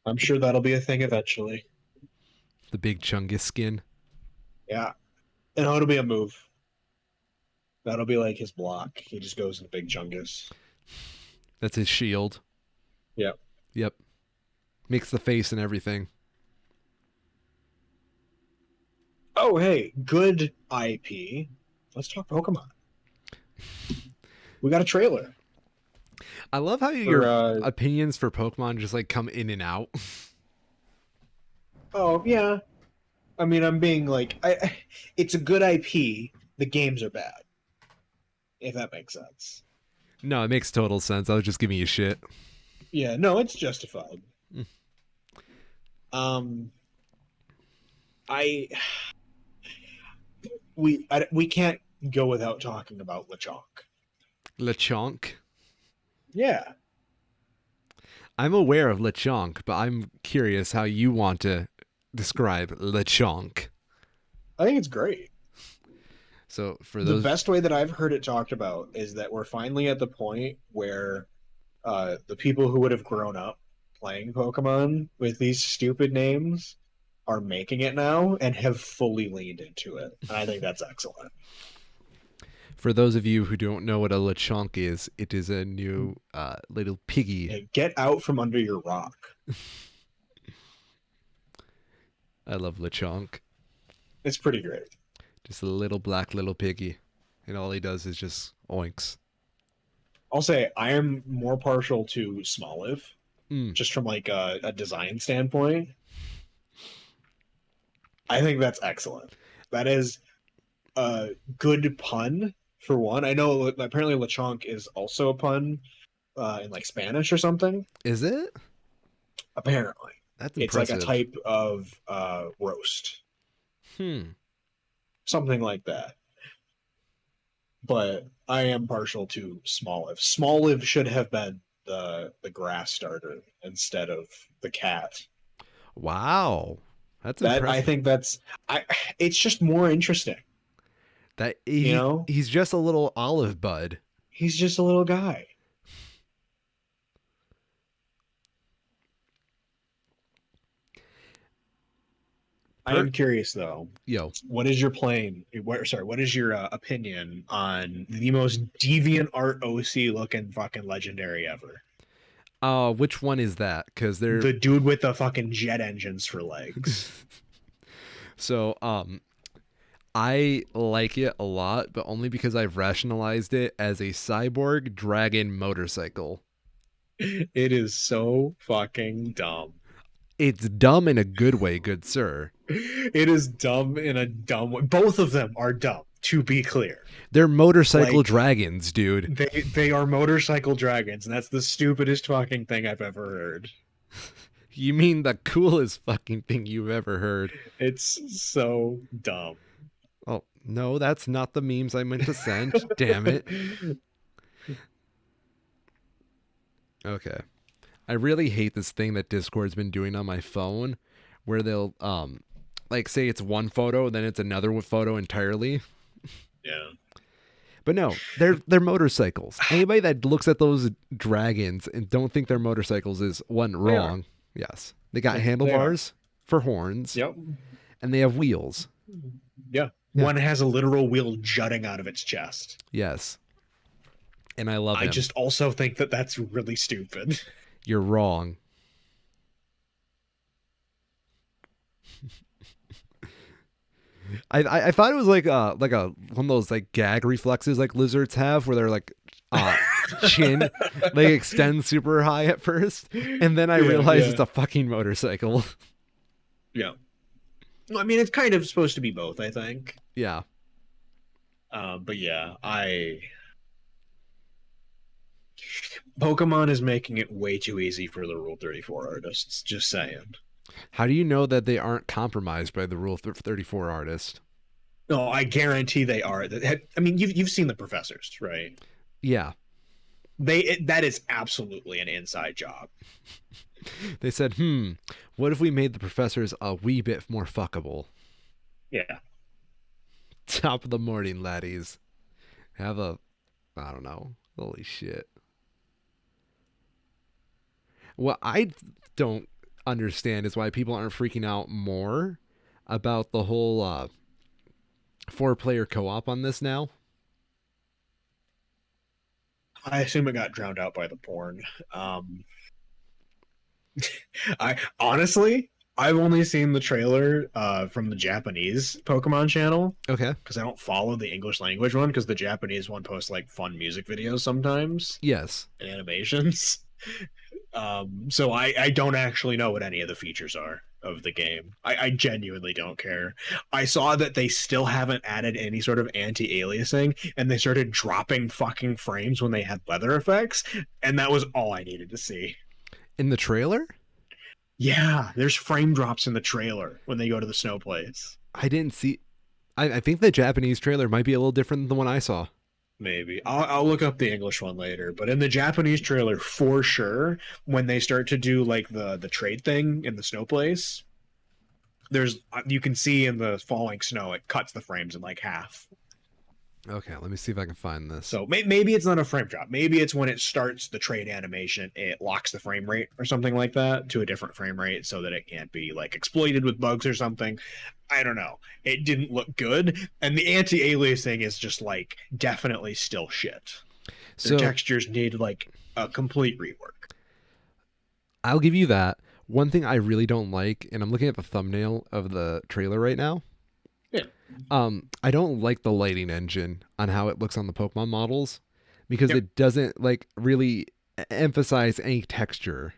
I'm sure that'll be a thing eventually. The Big Chungus skin. Yeah. And it'll be a move. That'll be like his block. He just goes into Big Chungus. That's his shield. Yep. Yep. Makes the face and everything. Oh, hey, good IP. Let's talk Pokemon. We got a trailer. I love how your opinions for Pokemon just like come in and out. Oh, yeah. I mean, I'm being like, it's a good IP. The games are bad. If that makes sense. No, it makes total sense. I was just giving you shit. Yeah, no, it's justified. We can't go without talking about Lechonk. Lechonk? Yeah. I'm aware of Lechonk, but I'm curious how you want to describe Lechonk. I think it's great. So for those, the best way that I've heard it talked about is that we're finally at the point where the people who would have grown up playing Pokemon with these stupid names are making it now and have fully leaned into it. And I think that's excellent. For those of you who don't know what a Lechonk is, it is a new little piggy. Hey, get out from under your rock. I love Lechonk. It's pretty great. Just a little black little piggy. And all he does is just oinks. I'll say I am more partial to Smoliv, just from like a design standpoint. I think that's excellent. That is a good pun, for one. I know apparently Lechonk is also a pun in like Spanish or something. Is it? Apparently. That's impressive. It's like a type of roast. Something like that. But I am partial to Smoliv. Smoliv should have been the grass starter instead of the cat. Wow. That's impressive. I think it's just more interesting. That he's just a little olive bud. He's just a little guy. I am curious though. What is your what is your opinion on the most deviant art OC looking fucking legendary ever? Which one is that? Because they're the dude with the fucking jet engines for legs. So, I like it a lot, but only because I've rationalized it as a cyborg dragon motorcycle. It is so fucking dumb. It's dumb in a good way, good sir. It is dumb in a dumb way. Both of them are dumb, to be clear. They're motorcycle dragons, dude. They are motorcycle dragons, and that's the stupidest fucking thing I've ever heard. You mean the coolest fucking thing you've ever heard? It's so dumb. Oh, no, that's not the memes I meant to send. Damn it. Okay. I really hate this thing that Discord's been doing on my phone where they'll like say it's one photo and then it's another photo entirely. Yeah. But no, they're motorcycles. Anybody that looks at those dragons and don't think they're motorcycles is one They are. wrong. Yes, they got Yeah, handlebars for horns, Yep. and they have wheels. Yeah. Yeah. One has a literal wheel jutting out of its chest. Yes, and I love I him. just also think that that's really stupid. You're wrong. I thought it was like a one of those like gag reflexes like lizards have, where they're like chin like extends super high at first, and then I realized it's a fucking motorcycle. Yeah. I mean, it's kind of supposed to be both, I think. Yeah. But yeah, Pokemon is making it way too easy for the Rule 34 artists. Just saying. How do you know that they aren't compromised by the Rule 34 artist? No, I guarantee they are. I mean, you've seen the professors, right? Yeah. That is absolutely an inside job. They said, what if we made the professors a wee bit more fuckable? Yeah. Top of the morning, laddies. I don't know. Holy shit. What I don't understand is why people aren't freaking out more about the whole 4-player co-op on this now. I assume it got drowned out by the porn. I honestly, I've only seen the trailer from the Japanese Pokemon channel. Okay. Because I don't follow the English language one, because the Japanese one posts like fun music videos sometimes. Yes. And animations. So I don't actually know what any of the features are of the game. I genuinely don't care. I saw that they still haven't added any sort of anti-aliasing, and they started dropping fucking frames when they had weather effects, and that was all I needed to see. In the trailer? Yeah, there's frame drops in the trailer when they go to the snow place. I didn't see. I think the Japanese trailer might be a little different than the one I saw. Maybe I'll look up the English one later, but in the Japanese trailer, for sure, when they start to do like the trade thing in the snow place, you can see in the falling snow it cuts the frames in like half. Okay, let me see if I can find this. So maybe it's not a frame drop. Maybe it's when it starts the trade animation, it locks the frame rate or something like that to a different frame rate so that it can't be like exploited with bugs or something. I don't know. It didn't look good. And the anti-aliasing is just like definitely still shit. Their textures need like a complete rework. I'll give you that. One thing I really don't like, and I'm looking at the thumbnail of the trailer right now. Yeah. I don't like the lighting engine on how it looks on the Pokemon models, because Yep. it doesn't like really emphasize any texture.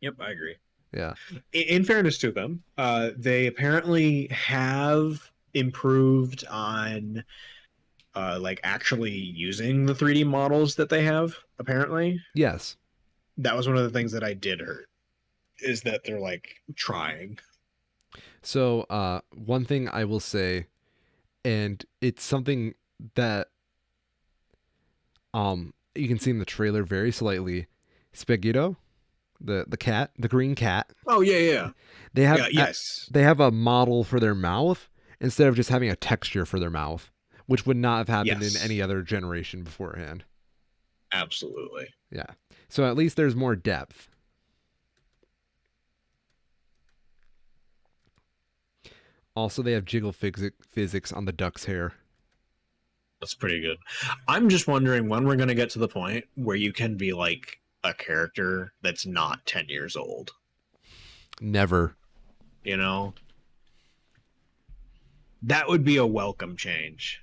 Yep, I agree. Yeah. In fairness to them, they apparently have improved on like actually using the 3D models that they have, apparently. Yes. That was one of the things that I did hurt, is that they're like trying. So one thing I will say, and it's something that you can see in the trailer very slightly, Spaghetto, the cat, the green cat. Oh yeah. They have yes. They have a model for their mouth instead of just having a texture for their mouth, which would not have happened in any other generation beforehand. Absolutely. Yeah. So at least there's more depth. Also, they have jiggle physics on the duck's hair. That's pretty good. I'm just wondering when we're going to get to the point where you can be like a character that's not 10 years old. Never. You know? That would be a welcome change.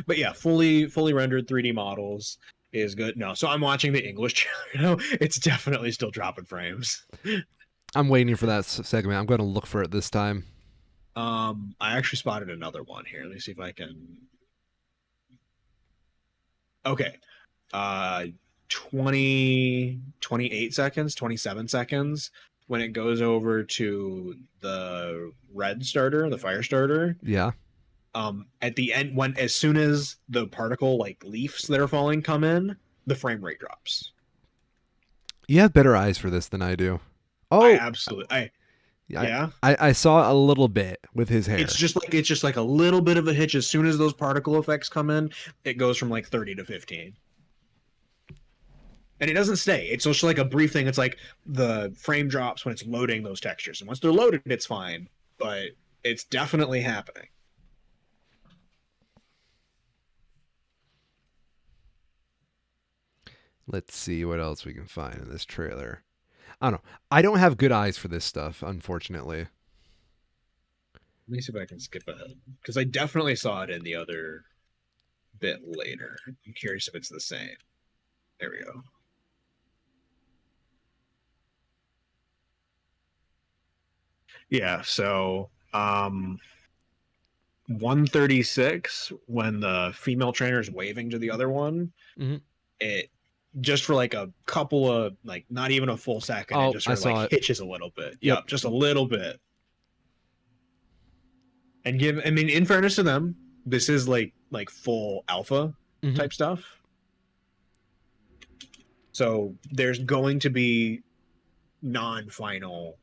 But yeah, fully rendered 3D models is good. No, so I'm watching the English channel. It's definitely still dropping frames. I'm waiting for that segment. I'm going to look for it this time. I actually spotted another one here. Let me see if I can. Okay. 28 seconds, 27 seconds when it goes over to the red starter, the fire starter. Yeah. At the end, as soon as the particle like leaves that are falling come in, the frame rate drops. You have better eyes for this than I do. I Oh, absolutely, I, yeah. I saw a little bit with his It's hair. just like a little bit of a hitch. As soon as those particle effects come in, it goes from like 30 to 15. And it doesn't stay. It's just like a brief thing. It's like the frame drops when it's loading those textures. And once they're loaded, it's fine. But it's definitely happening. Let's see what else we can find in this trailer. I don't know. I don't have good eyes for this stuff, unfortunately. Let me see if I can skip ahead. Because I definitely saw it in the other bit later. I'm curious if it's the same. There we go. Yeah, so 136, when the female trainer is waving to the other one, Mm-hmm. it just for like a couple of like not even a full second, it Oh, just I sort of like saw it. hitches a little bit. Yep. Yep, just a little bit. And I mean, in fairness to them, this is like full alpha Mm-hmm. type stuff. So there's going to be non-final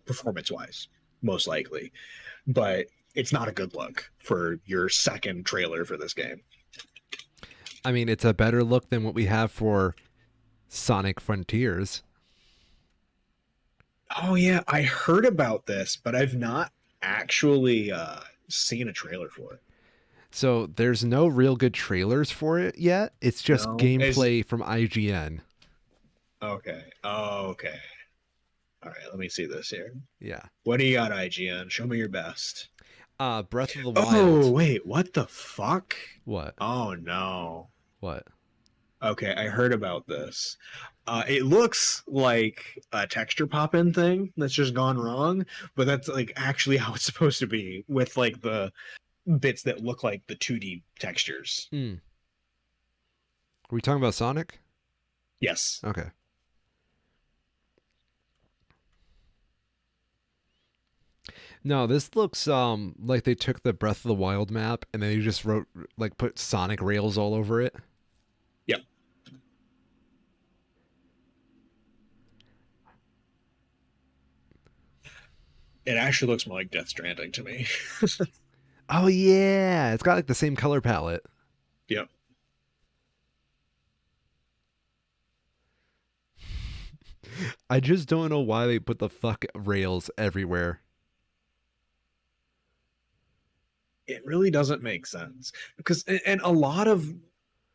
performance wise, most likely. But it's not a good look for your second trailer for this game. I mean, it's a better look than what we have for Sonic Frontiers. Oh yeah, I heard about this, but I've not actually seen a trailer for it. So there's no real good trailers for it yet. It's just No, is gameplay from IGN. okay. Oh, okay. All right, let me see this here. Yeah. What do you got, IGN? Show me your best. Breath of the Oh, Wild. wait, what the fuck? What? Oh no. What? Okay, I heard about this. It looks like a texture pop-in thing that's just gone wrong, but that's like actually how it's supposed to be with like the bits that look like the 2D textures. Hmm. Are we talking about Sonic? Yes. Okay. No, this looks like they took the Breath of the Wild map and then they just wrote like put Sonic rails all over it. Yep. It actually looks more like Death Stranding to me. Oh yeah, it's got like the same color palette. Yep. I just don't know why they put the fuck rails everywhere. It really doesn't make sense because and a lot of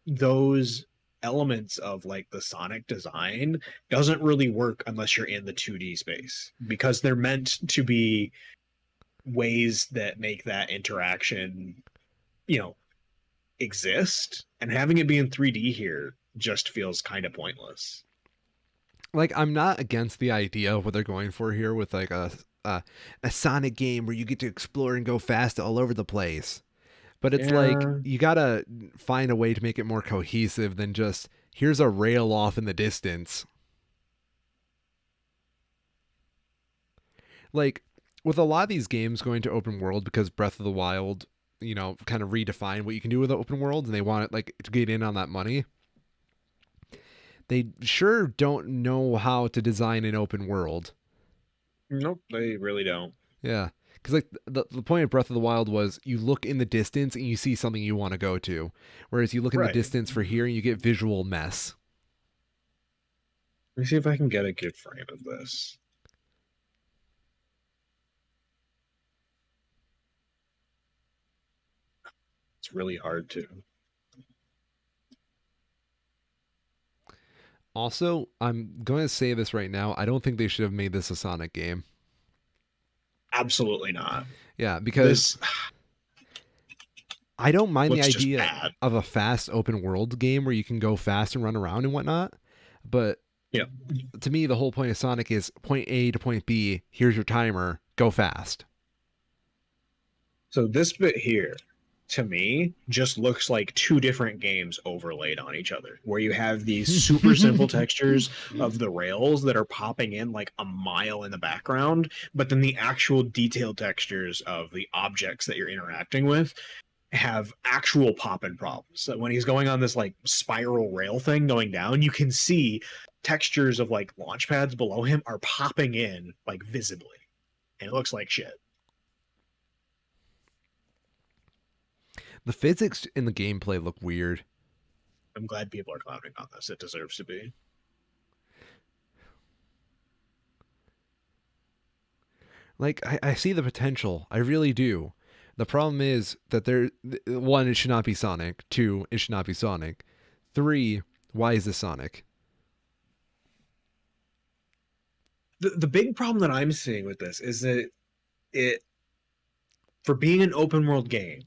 those elements of like the Sonic design doesn't really work unless you're in the 2D space because they're meant to be ways that make that interaction, you know, exist, and having it be in 3D here just feels kind of pointless. Like I'm not against the idea of what they're going for here with like a Sonic game where you get to explore and go fast all over the place. But it's like Yeah, you gotta find a way to make it more cohesive than just here's a rail off in the distance. Like with a lot of these games going to open world because Breath of the Wild, kind of redefine what you can do with the open world and they want it like to get in on that money. They sure don't know how to design an open world. nope, they really don't. Yeah. Because like the point of Breath of the Wild was you look in the distance and you see something you want to go to, whereas you look in the Right. distance for here and you get visual mess. Let me see if I can get a good frame of this. It's really hard to. Also, I'm going to say this right now. I don't think they should have made this a Sonic game. Absolutely not. Yeah, because This I don't mind the looks just idea bad. of a fast open world game where you can go fast and run around and whatnot. But Yeah. to me, the whole point of Sonic is point A to point B. Here's your timer. Go fast. So this bit here, to me, just looks like two different games overlaid on each other, where you have these super simple textures of the rails that are popping in like a mile in the background, but then the actual detailed textures of the objects that you're interacting with have actual pop-in problems. So when he's going on this like spiral rail thing going down, you can see textures of like launch pads below him are popping in like visibly, and it looks like shit. The physics in the gameplay look weird. I'm glad people are clowning on this. It deserves to be. Like, I see the potential. I really do. The problem is that one, it should not be Sonic. Two, it should not be Sonic. Three, why is this Sonic? The big problem that I'm seeing with this is that it, for being an open world game,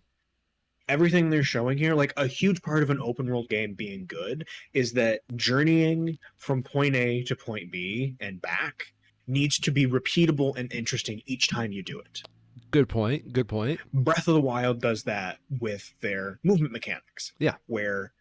everything they're showing here, like a huge part of an open world game being good, is that journeying from point A to point B and back needs to be repeatable and interesting each time you do it. Good point. Good point. Breath of the Wild does that with their movement mechanics. Yeah. Where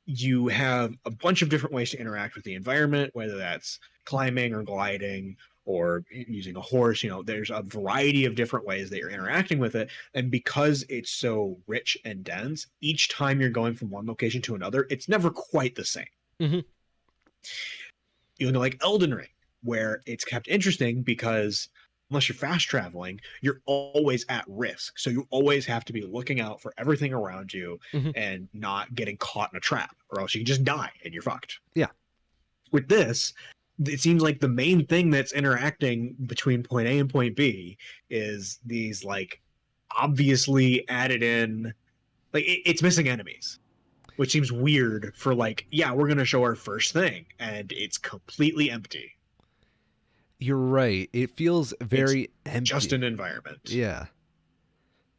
you have a bunch of different ways to interact with the environment, whether that's climbing or gliding or using a horse. There's a variety of different ways that you're interacting with it. And because it's so rich and dense, each time you're going from one location to another, it's never quite the same. Mm-hmm. Like Elden Ring, where it's kept interesting because unless you're fast traveling, you're always at risk. So you always have to be looking out for everything around you and not getting caught in a trap, or else you can just die and you're fucked. Yeah. With this, it seems like the main thing that's interacting between point A and point B is these like obviously added in, like it's missing enemies, which seems weird for like, yeah, we're going to show our first thing and it's completely empty. You're right. It feels very empty. Just an environment. Yeah.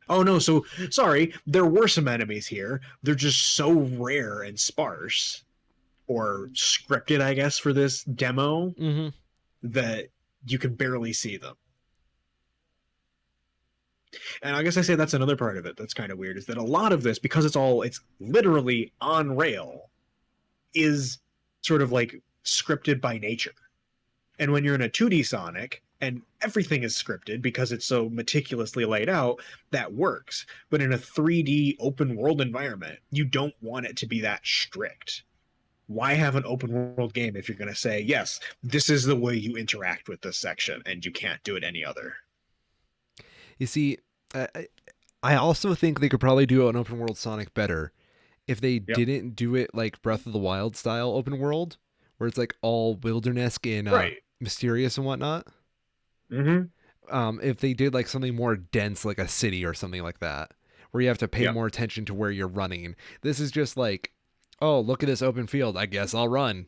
Oh no, so sorry, there were some enemies here. They're just so rare and sparse, or scripted, I guess, for this demo, that you can barely see them. And I guess I say that's another part of it that's kind of weird, is that a lot of this, because it's literally on rail, is sort of like scripted by nature. And when you're in a 2D Sonic and everything is scripted because it's so meticulously laid out, that works. But in a 3D open world environment, you don't want it to be that strict. Why have an open world game if you're going to say, yes, this is the way you interact with this section and you can't do it any other? You see, I also think they could probably do an open world Sonic better if they didn't do it like Breath of the Wild style open world, where it's like all wilderness and mysterious and whatnot. If they did like something more dense, like a city or something like that, where you have to pay more attention to where you're running. This is just like, oh, look at this open field. I guess I'll run.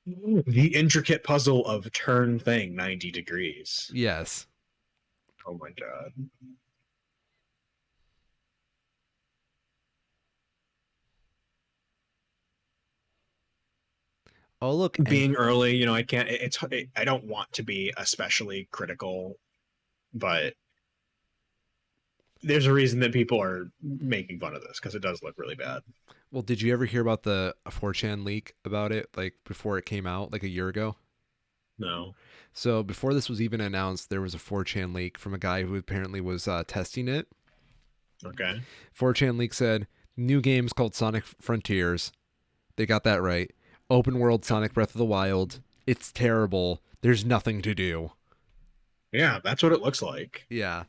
The intricate puzzle of turn thing 90 degrees. Yes. Oh my god. Oh, look. Being early, I can't, I don't want to be especially critical, but there's a reason that people are making fun of this, because it does look really bad. Well, did you ever hear about the 4chan leak about it, like before it came out, like a year ago? No. So before this was even announced, there was a 4chan leak from a guy who apparently was testing it. Okay. 4chan leak said, new game's called Sonic Frontiers. They got that right. Open world Sonic Breath of the Wild. It's terrible. There's nothing to do. Yeah, that's what it looks like. Yeah.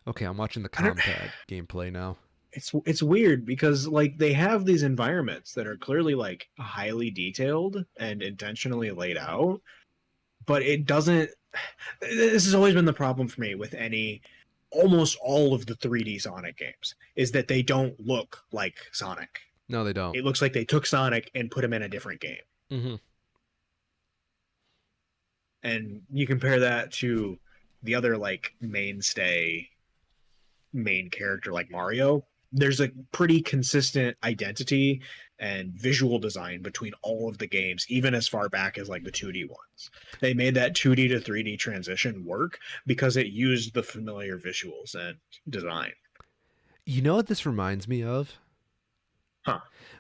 Okay, I'm watching the Compad gameplay now. It's weird because like they have these environments that are clearly like highly detailed and intentionally laid out, but it doesn't. This has always been the problem for me with almost all of the 3D Sonic games, is that they don't look like Sonic. No, they don't. It looks like they took Sonic and put him in a different game. And you compare that to the other like mainstay main character like Mario, there's a pretty consistent identity and visual design between all of the games, even as far back as like the 2D ones. They made that 2D to 3D transition work because it used the familiar visuals and design. You know what this reminds me of? Huh.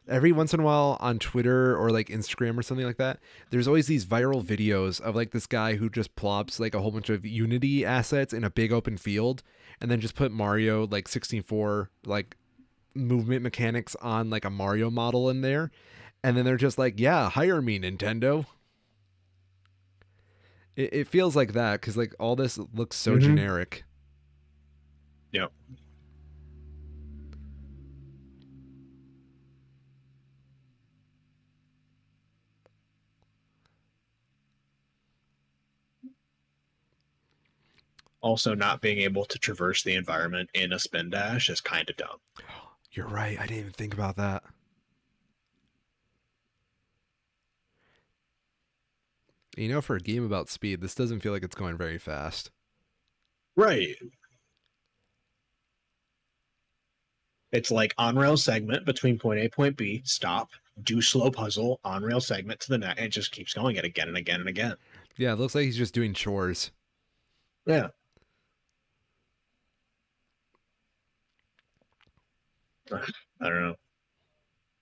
Every once in a while on Twitter or like Instagram or something like that, there's always these viral videos of like this guy who just plops like a whole bunch of Unity assets in a big open field and then just put Mario like 64 like movement mechanics on like a Mario model in there. And then they're just like, yeah, hire me, Nintendo. It feels like that because like all this looks so Mm-hmm. generic. Yep. Also, not being able to traverse the environment in a spin dash is kind of dumb. You're right. I didn't even think about that. You know, for a game about speed, this doesn't feel like it's going very fast. Right. It's like on rail segment between point A, point B, stop, do slow puzzle, on rail segment to the next, and it just keeps going it again and again and again. Yeah, it looks like he's just doing chores. Yeah. I don't know.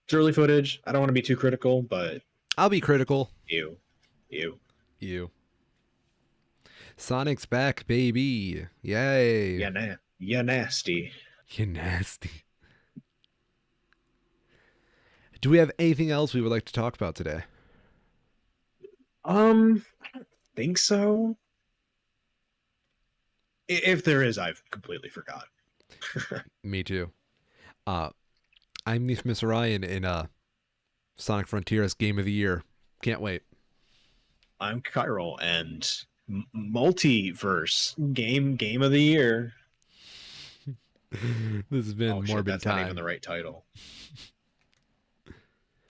It's early footage. I don't want to be too critical, but I'll be critical. ew. Ew. You. Sonic's back, baby. Yay. Yeah, nasty. You nasty. Do we have anything else we would like to talk about today? I don't think so. If there is, I've completely forgot. Me too. Uh, I'm Miss Ryan in Sonic Frontiers Game of the Year. Can't wait. I'm Chiral and multiverse game of the year. This has been Oh shit, Morbin that's not even Time. the right title.